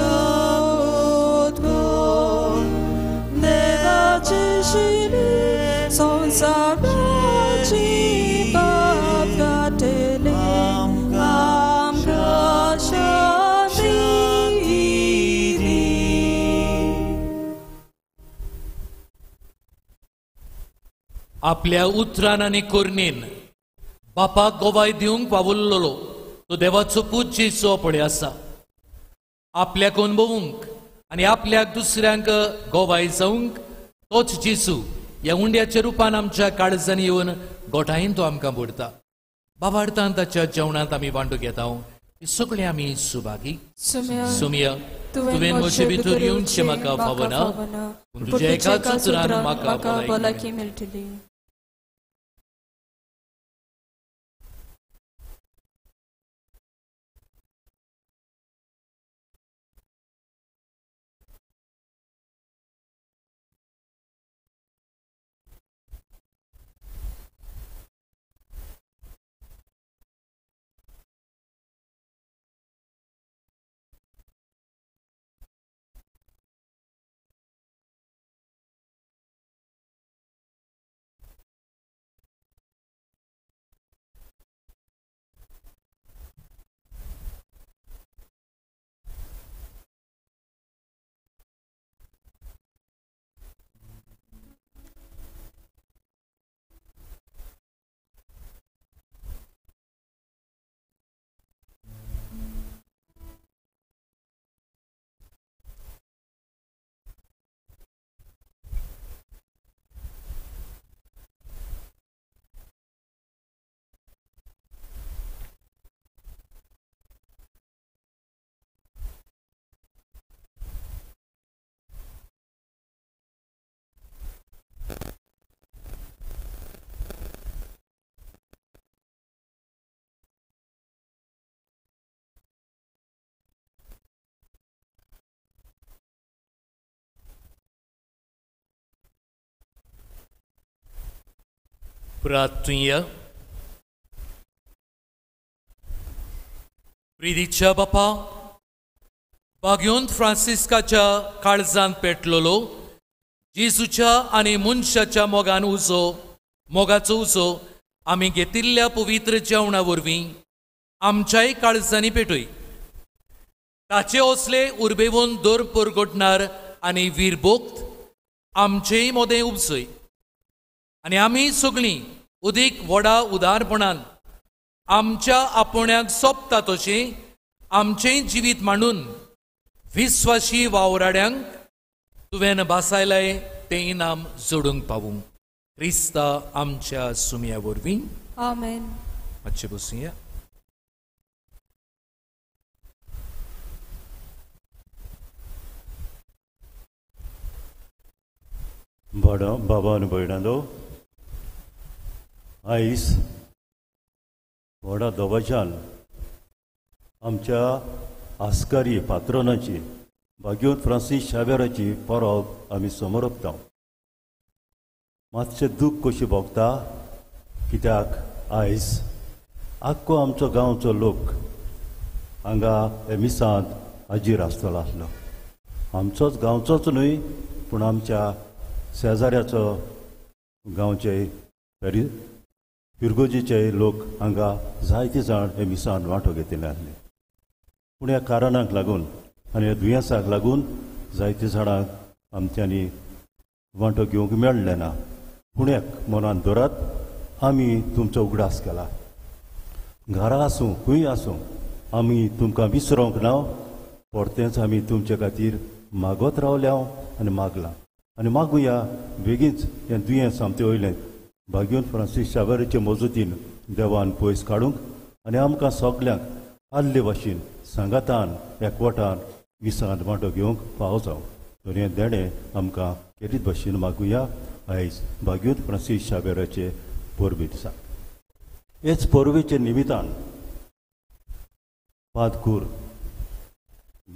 कर. देवाची शिली संसाराची आपल्या उतरान आनी कोरनेन बापाक गोवाय दिवंक पावल्लो तो देवाचो पूत जेसू पळय आसा. आपल्याक अनुभवूंक आनी आपल्याक दुसऱ्यांक गोवाय जावंक तोच जेसू ह्या उंड्याच्या रुपान आमच्या काळजांनी येवन गोठायेन तो आमकां बोडता. भावार्थान ताच्या जेवणांत आमी वांटो घेता. सगळे आमी सुभागी. सुमया तुवें म्हजे भितर येवचें म्हाका फावना, पूण तुज्या एकाच उतरान म्हाका भलायकी मेळटली. प्रार्थूया. प्रिदीच्या बापा, बागयोंत फ्रांसिस्काच्या काळजांत पेटलोलो जेजूच्या आनी मनशाच्या मोगाचो उजो आमी घेतिल्ल्या पवित्र जेवणा वरवीं आमच्याय काळजांनी पेटय. ताचे असले उर्बेवून दोर परगटणार आनी वीरभोक्त आमचेय मोदें उपसय आनी आमी सगळीं उदीक व्हडा उदारपणान आमच्या आपुण्याक सोबता तशें आमचें जिवीत मांडून विस्वासी वावराड्यांक तुवें बासायलाय तें इनाम जोडूंक पावूं. क्रिस्ता आमच्या सुमया वरवीं. आमेन. मातशें बसूया. बाबा आनी भयणांनो, आयज व्हडा दबाज्यान आमच्या आस्कारी पात्रोनाची बागयोंत फ्रांसीस शावेराची परब आमी समोर ओंपता. मातशें दूख कशी भोगता, कित्याक आयज आख्खो आमचो गांवचो लोक हांगा हे मिसांत हाजीर आसतलो आसलो. आमचोच गांवचोच न्हय, पूण आमच्या शेजाऱ्याचो गांवचे फिरगोजीचे लोक हांगा जायते जाण हे मिसांत वांटो घेतिल्ले आसले. पूण ह्या कारणाक लागून आनी ह्या दुयेंसाक लागून जायते जाणांक आमच्यांनी वांटो घेवंक मेळ्ळें ना. पुण्याक मनान दवरात, आमी तुमचो उगडास केला. घरा आसूं खंय आसूं आमी तुमकां विसरोंक ना. परतेंच आमी तुमचे खातीर मागत रावल्या आनी मागलां. आनी मागुया बेगीनच हें दुयेंस आमचे वयलें बागयोंत फ्रांसीस शावेराचे मजतीन देवान पयस काडूंक आनी आमकां सगल्यांक आदले भाशेन सांगातान एकवटान विसांत वांटो घेवंक फावो जावं. तर हें देणें आमकां केरीत भाशेन मागुया आयज बागयोंत फ्रांसीस शावेराचे परबे दिसा. हेच परबेचे निमितान पादकूर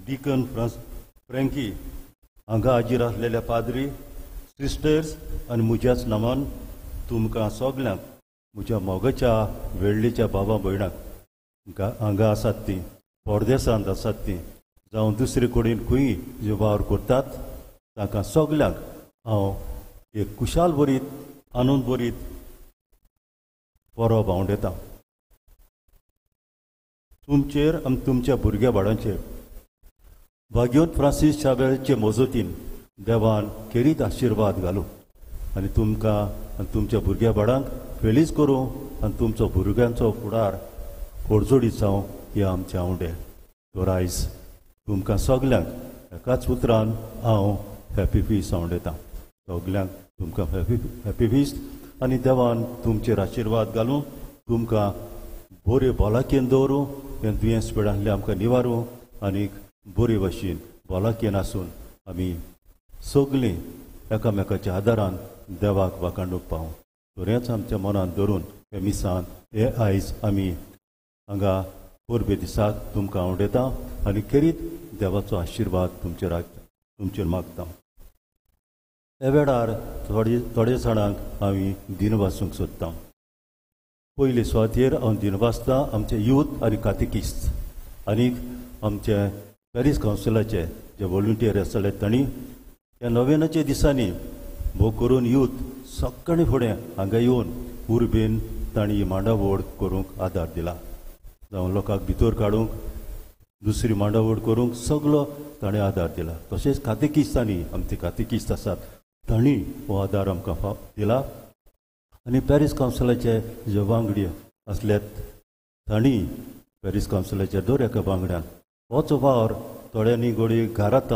डिकन फ्रँकी हांगा हाजीर आसलेल्या पाद्री, सिस्टर्स आनी म्हज्याच नांवान तुमकां सगल्यांक म्हज्या मोगाच्या वेळ्ळेच्या बाबा भयणाक हांगा आसात तीं, परदेसांत आसात तीं, जावं दुसरे कडेन खंय जे वावर करतात, तांकां सगल्यांक हांव एक खुशाल भरीत आनंद भरीत परब आंवडेतां. तुमचेर आनी तुमच्या भुरग्या बाळांचेर बागयोंत फ्रांसीस शावेराचे मजतीन देवान केरीत आशिर्वाद घालूं आनी तुमकां आनी तुमच्या भुरग्या बाळांक फेलीच करूं आनी तुमचो भुरग्यांचो फुडार खोडजोडीत जावं हें आमचें आवडे. तर आयज तुमकां सगल्यांक एकाच उतरान हांव हॅपी फीस्ट आंवडेतां. सगल्यांक तुमकां हॅपी फीस्ट आनी देवान तुमचेर आशिर्वाद घालूं, तुमकां बरे भलाकेन दवरूं, हें दुयेंस पिडांतलें आमकां निवारूं आनीक बरे भाशेन भलाकेन आसून आमी सगळीं एकामेकाच्या आदारान देवाक वाखाणूक पावूं. तर हेंच आमच्या मनान धरून हे मिसांत हे आयज आमी हांगा परबे दिसाक तुमकां आवडयता आनी केरीत देवाचो आशिर्वाद तुमचेर मागता. हे वेळार थोडे जाणांक आमी दिन वाचूंक सोदता. पयले सुवातेर हांव दिन वाचतां आमचे यूथ आनी कातेकिस्ट आनीक आमचे पॅरीस कावन्सिलाचे जे वॉलंटियर आसले तांणी ह्या नोवेनाच्या दिसांनी भोव करून यूथ सकाळीं फुडें हांगा येवन उर्बेन तांणी मांडावळ करूंक आदार दिला. जावं लोकांक भितर काडूंक, दुसरी मांडावळ करूंक सगळो ताणें आदार दिला. तशेंच कातेकिस्तांनी आमचे कातेकिस्त आसात तांणी हो आदार आमकां दिला. आनी पॅरीस कावन्सिलाचे जे वांगडी आसल्यात तांणी पॅरीस कावन्सिलाच्या दर एका वांगड्यान होच वावर थोड्यांनी घोडी घरांत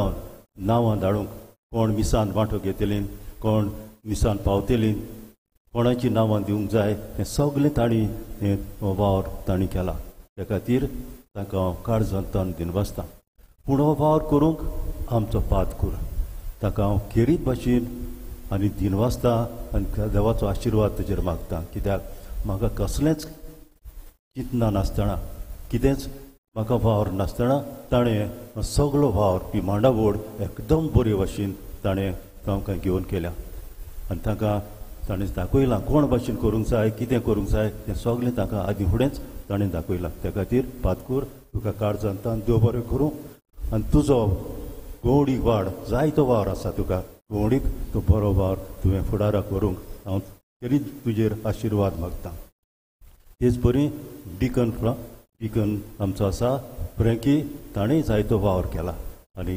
नांवां धाडूंक, कोण मिसांत वांटो घेतलीं, कोण मिसांत पावतलीं, कोणाची नांवां दिवंक जाय, हें सगळें तांणी हें वावर तांणी केला. त्या खातीर तांकां हांव काळजांतान दिनवासतां. पूण हो वावर करूंक आमचो पादकूर ताका हांव केरीत भाशेन आनी दिनवासतां आनी देवाचो आशिर्वाद ताचेर मागतां. कित्याक म्हाका कसलेंच चिंतना नासतना, कितेंच म्हाका वावर नासतना ताणें सगळो वावर ही मांडावळ एकदम बरे भाशेन ताणें तांकां घेवन केल्या. आनी ताका ताणें दाखयलां कोण भाशेन करूंक जाय कितें करूंक जाय तें सगलें ताका आदीं फुडेंच ताणें दाखयलां. त्या खातीर पातकूर तुका काळजांतान देव बरें करूं आनी तुजो गवडीक वाड जायतो वावर आसा तुका गवडीक तो बरो वावर तुवें फुडाराक व्हरूंक हांव तरी तुजेर आशिर्वाद मागतां. तेच बरी डिकन आमचो आसा फ्रँकी ताणेंय जायतो वावर केला आनी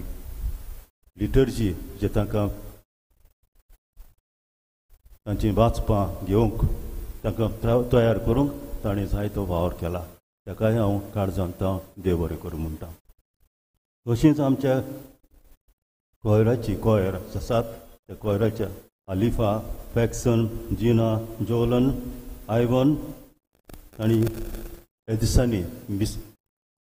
लिटर्जी जे तांकां तांची वाचपां घेवंक तांकां तयार करूंक ताणें जायतो वावर केला. ताकाय हांव काळजांतां देव बरें करूं म्हणटा. तशींच आमच्या कॉयर आसात त्या कॉयराच्या आलिफा फॅक्सन जिना जोलन आयवन आनी ह्या दिसांनी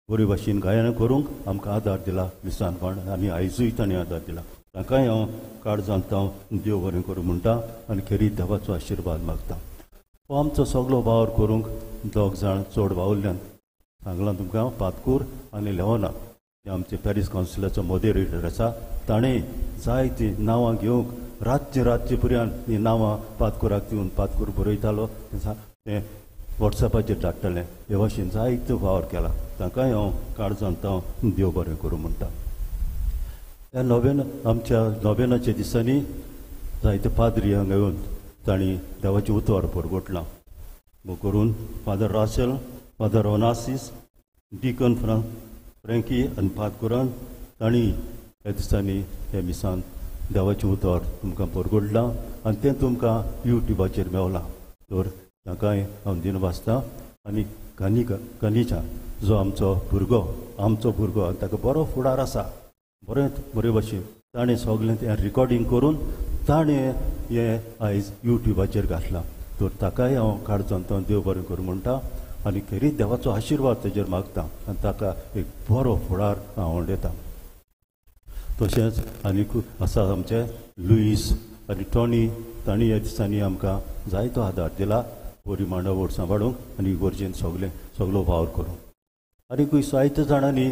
बरे भाशेन गायनां करूंक आमकां आदार दिला मिसानपण आनी आयजूय ताणें आदार दिला. ताकाय हांव काळजांतां देव बरें करूं म्हणटा आनी खेरीत देवाचो आशिर्वाद मागता. हो आमचो सगळो वावर करूंक दोग जाण चड वावुरल्यान सांगलां तुमकां पातकूर आनी लेवना ते आमचे पॅरीस कावन्सिलाचो मॉडरेटर आसा. ताणें जायतीं नांवां घेवंक रातचे पर्यंत हीं नांवां पातकुराक दिवन पातकूर बरयतालो तें वॉट्सॅपाचेर धाडटलें. हे भाशेन जायतो वावर केला. ताकाय हांव काळजांतां देव बरें करूं म्हणटा. ह्या आमच्या नोवेनाच्या दिसांनी जायते पाद्री हांगा येवन तांणी देवाची उतवार परगोटलां. करून Father Rachel Father Onassis deacon Frankie आनी पातकुरान तांणी ह्या दिसांनी हे मिसान देवाची उतवार तुमकां परगोटलां आनी तें तुमकां यूट्यूबाचेर मेवलां. तर ताकाय हांव दिन वाचतां. आनी कनिचा जो आमचो भुरगो आनी ताका बरो फुडार आसा बरे भाशेन ताणें सगलें तें रिकॉर्डिंग करून ताणें हें आयज यूट्यूबाचेर घातलां. तर ताकाय हांव काळजांतां देव बरें करूं म्हणटा आनी खरी देवाचो आशिर्वाद तेजेर मागता आनी ताका एक बरो फुडार हांव दितां. तशेंच आनीक आसा आमचे लुईस आनी टॉनी तांणी ह्या दिसांनी आमकां जायतो आदार दिला बरी मांडावळ सांबाळूंक आनी गरजेन सगलो वावर करूंक. आनीकूय जायत्या जाणांनी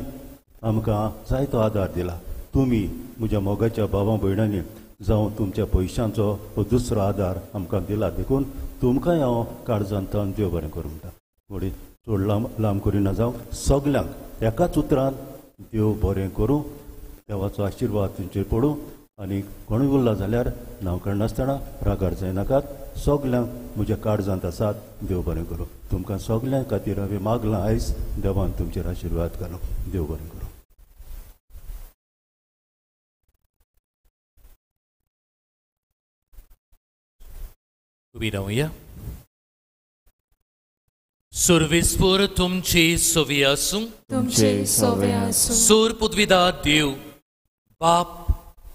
आमकां जायतो आदार दिला. तुमी म्हज्या मोगाच्या भावां भयणांनी जावं तुमच्या पयशांचो दुसरो आदार आमकां दिला देखून तुमकांय हांव काळजांतां देव बरें करूं म्हणटा. थोडी चड लांब करिना जावं सगल्यांक एकाच उतरान देव बरें करूं देवाचो आशिर्वाद तुमचेर पडूं आनी कोणूय उरला जाल्यार नांव काडनासतना रागार जायनाकात. सगल्यांक म्हज्या काळजांत आसात देव बरें करूं. तुमकां सगल्यां खातीर हांवें मागलां आयज देवान तुमचेर आशिर्वाद घालूं. देव बरें करूं. उबी रावया. सर्वेस्पर तुमचे सोवी आसूं. तुमचे सोवे आसूं. सोर पुदविदा देव बाप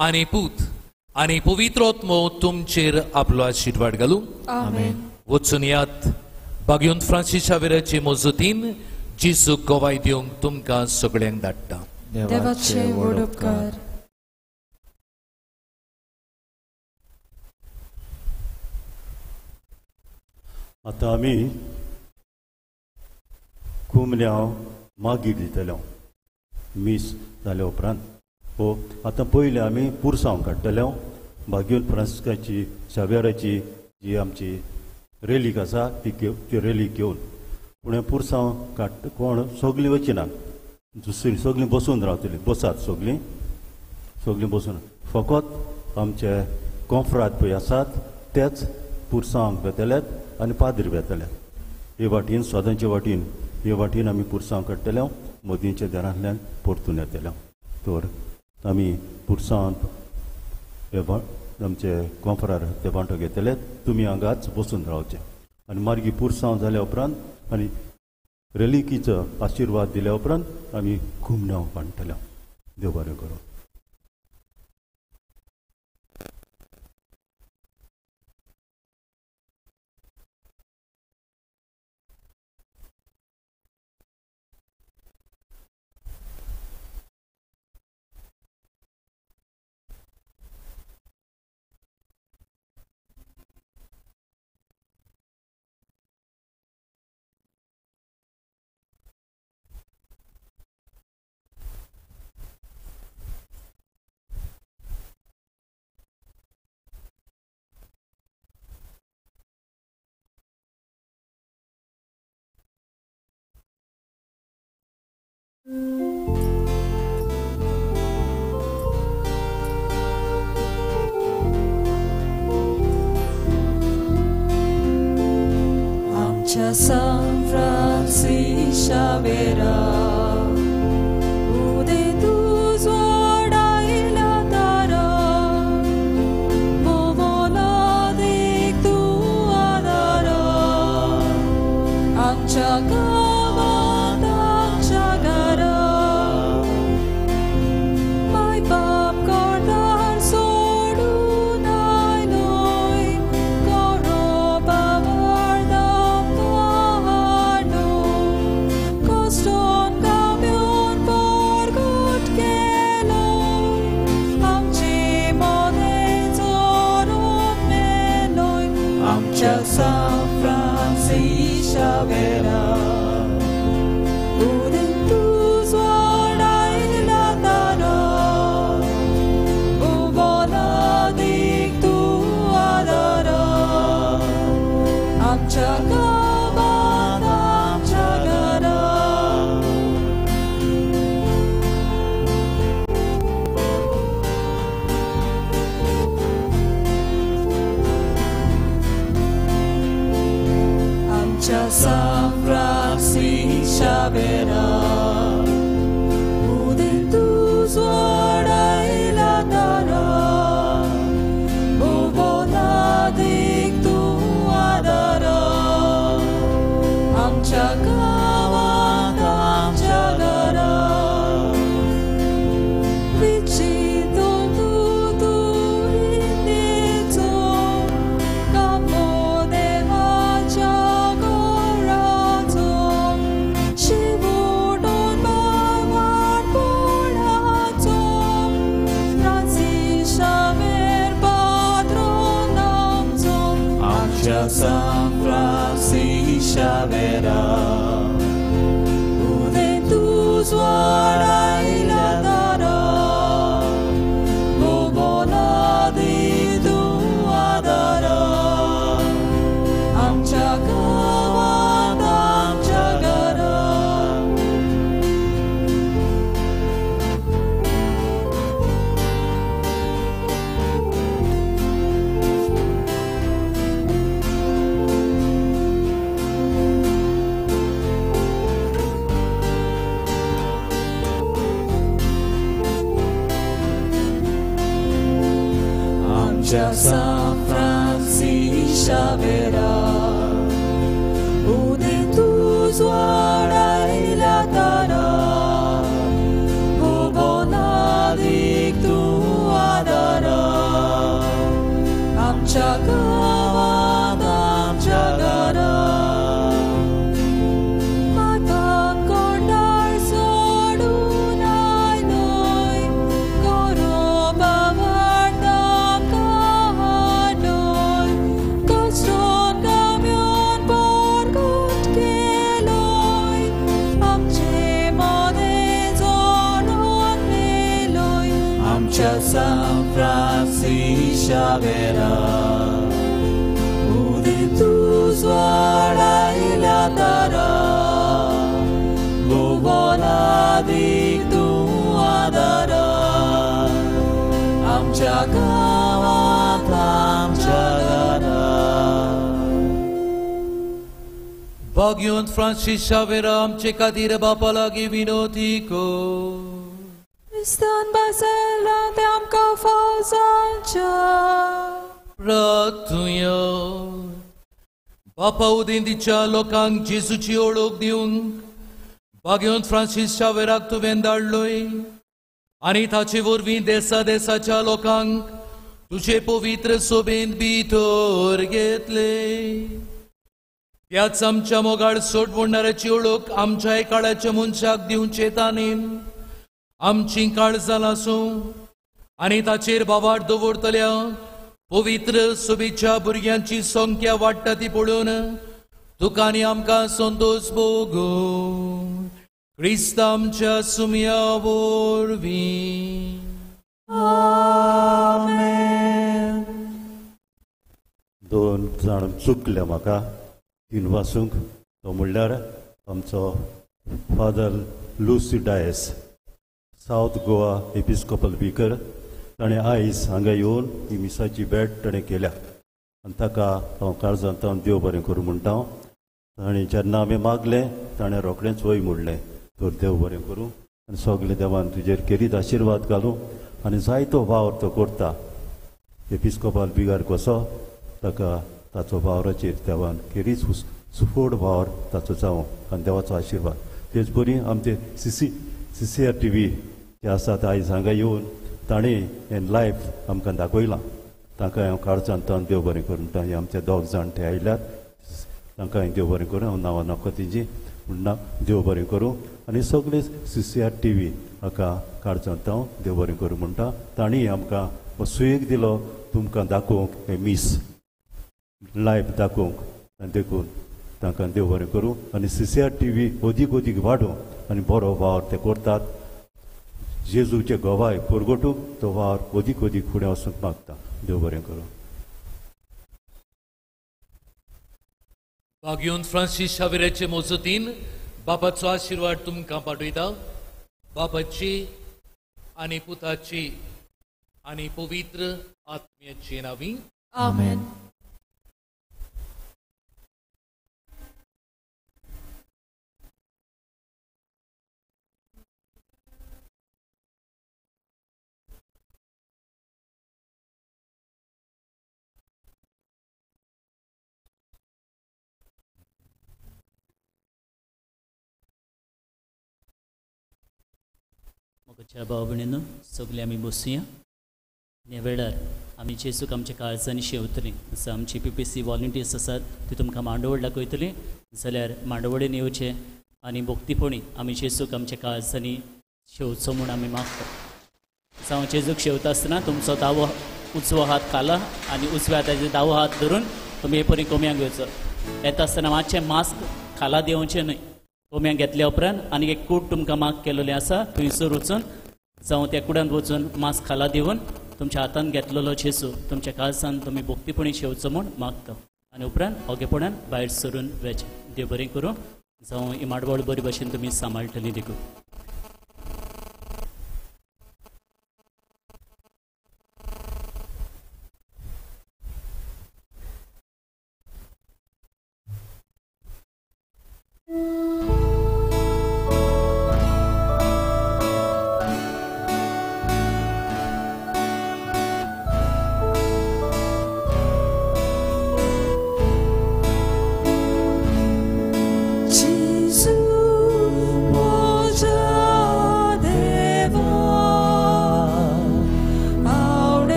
आनी पूत आनी पवित्रोत्मो तुमचेर आपलो आशिर्वाद घालूं. आमेन. वचून यात बागयोंत फ्रांसीस शावेराचे मोजतीन जेजूक गोवाय दिवंक तुमकां सगळ्यांक धाडटा. देवाचे व्हड उपकार. आतां आमी कुमल्यां मागीर दितल्यो मीस जाल्या उपरांत. आतां पयलीं आमी पुरसांव काडटल्यो बागयोंत फ्रांसिस्काची शावेराची जी आमची रेलीक आसा ती रेलीक घेवन. पूण हें पुरसांव काडटा कोण सगलीं वचिना दुसरीं सगलीं बसून रावतलीं. बसात सगलीं बसून फकत आमचे कोंफरात पळय आसात तेच पुरसांवाक बेतल्यात आनी पाद्री बेतल्यात. हे वाटेन सदांचे वाटेन आमी पुरसांव काडटल्यो मोदींच्या देरांतल्यान परतून येतल्यो. तर आमी पुरसांव आमचे कोंफरार ते वांटो घेतले. तुमी हांगाच बसून रावचे आनी मार्गी पुरसांव जाल्या उपरांत आनी रेलिकीचो आशिर्वाद दिल्या उपरांत आमी घुमण्यां बांदतल्यो. देव बरें करूं. आमच्या सान फ्रांसीस शावेरा उदे तूज वाडायला तारा मोमोला देख तू आदारा आमच्या गावात आमच्या घरा माय बाप करतार सोडून आयलोय गौरवावर दाखवलो कष्टान गाव्योन परगट केलो आमचे मोदे चोरून मेलोय आमच्या सान फ्रांसीस शावेरा उदे तूज वाडायला तारा उबोला देख तू आदारा आमच्या गावात आमच्या घरा आमच्या सान फ्रांसीस शावेरा उदे तूज वाडायला तारा उबोला देख तू आदारा आमच्या गावात आमच्या घरा विचितो तू इंदेचो कापो देवाच्या घराचो शिवोडून बावार पोळाचो फ्रांसीस शावेर पात्रोन आमचो आमच्या सान फ्रांसीस शावेरा उदे तूज वाडायला तारा उबोला देख तू आदारा आमच्या गावात आमच्या घरा आमच्या सान फ्रांसीस शावेरा उदे तूज वाडायला तारा उबोला देख तू आदारा आमच्या गावात आमच्या घरा माय बाप करतार सोडून आयलोय गौरवावर दाखवलोय कष्टान गाव्योन परगट केलोय आमचे मोदे चोरून मेलोय आमच्या सान फ्रांसीस शावेरा उदे तूज वाडायला तारा उबोला देख तू आदारा आमच्या गावात आमच्या घरा भाग्योंत फ्रांसीस शावेरा आमचे खातीर बापा लागीं विनोती को क्रिस्तान बासेला ते आमकां फौजांच्या प्रार्थुया बापा उदेंतीच्या लोकांक जेजूची ओळख दिवंक भाग्योंत फ्रांसीस शावेराक तुवें धाडलोय आनी ताचे वरवीं देसा देसाच्या लोकांक तुजे पवित्र सोबेंत भितर घेतले त्याच आमच्या मोगाळ सोडवणाऱ्याची ओळख आमच्या काळाच्या मनशाक दिवचे ताणेन आमची काळजां लासूं आनी ताचेर बावाट दवरतल्या पवित्र सोबीच्या भुरग्यांची संख्या वाडटा ती पळोवन तुका आनी आमकां संतोष भोगू क्रिस्त आमच्या सुमया वरवीं आमेन. दोन जाण चुकले म्हाका तीन वासूंक तो म्हणल्यार आमचो father Lucy Dias south Goa episcopal speaker ताणें आयज हांगा येवन ही मिसाची भेट ताणें केल्या आनी ताका हांव काळजांत देव बरें करूं म्हणटा. ताणें जेन्ना आमी मागलें ताणें रोखडेंच वय म्हणलें तर देव बरें करूं आनी सगळे देवान तुजेर केरीत आशिर्वाद घालूं आनी जायतो वावर तो करता एपिस्कोपाल बिगार कसो ताका ताचो वावराचेर देवान केरीच सुफोड वावर ताचो जावं आनी देवाचो आशिर्वाद तेच बरी आमचे CCR TV जे आसात आयज हांगा येवन ताणें हें लायफ आमकां दाखयलां तांकां हांव काळजांतल्यान देव बरें करूं हे आमचे दोग जाण ते आयल्यात तांकां हांवें देव बरें करूं हांव नांवां नाका तेजी म्हणना देव बरें करूं आनी सगळे CCR TV हाका काळजांत हांव देव बरें करूं म्हणटा तांणी आमकां हो सुयेग दिलो तुमकां दाखोवंक हे मीस लायफ दाखोवंक आनी देखून तांकां देव बरें करूं आनी CCR TV ओदीक ओदीक वाडूं आनी बरो वावर ते करतात जेजूचे गोवाय परगटूंक तो वावर ओदीक ओदीक फुडें वचूंक मागता देव बरें करूं भाग्योन फ्रांसीस शावेराचे मोजतीन बापाचो आशिर्वाद तुमकां पाठयता बापाची आनी पुताची आनी पवित्र आत्म्याची नांवी आमेन. मोगाच्या भाव भयणीनो सगळीं आमी बसुया ह्या वेळार आमी जेजूक आमच्या काळजांनी शेवतलीं जसं आमची PPC वॉलंटियर्स आसात ती तुमकां मांडवळ दाखयतलीं जाल्यार मांडवळेन येवचें आनी भोक्तीपणी आमी जेजूक आमच्या काळजांनी शेवचो म्हूण आमी मागता हांव जेजूक शेवता आसतना तुमचो दावो उजवो हात खाला आनी उजव्या हाताचो दावो हात धरून तुमी हे परी कोंब्याक घेवचो येता आसतना मातशें मास्क खाला देंवचें न्हय कोंब्याक घेतल्या उपरांत आनी एक कूड तुमकां मार्क केलेलें आसा थंयसर वचून जावं त्या कुड्यांत वचून मास्क खाला दिवन तुमच्या हातान घेतलेलो जेजू तुमच्या काळजान तुमी भोक्तीपणी शेवचो म्हूण मागता आनी उपरांत ओगेपणान भायर सरून वेचे देव बरें करूं जावं ही माडवळ बरे भशेन तुमी सांबाळटली देखून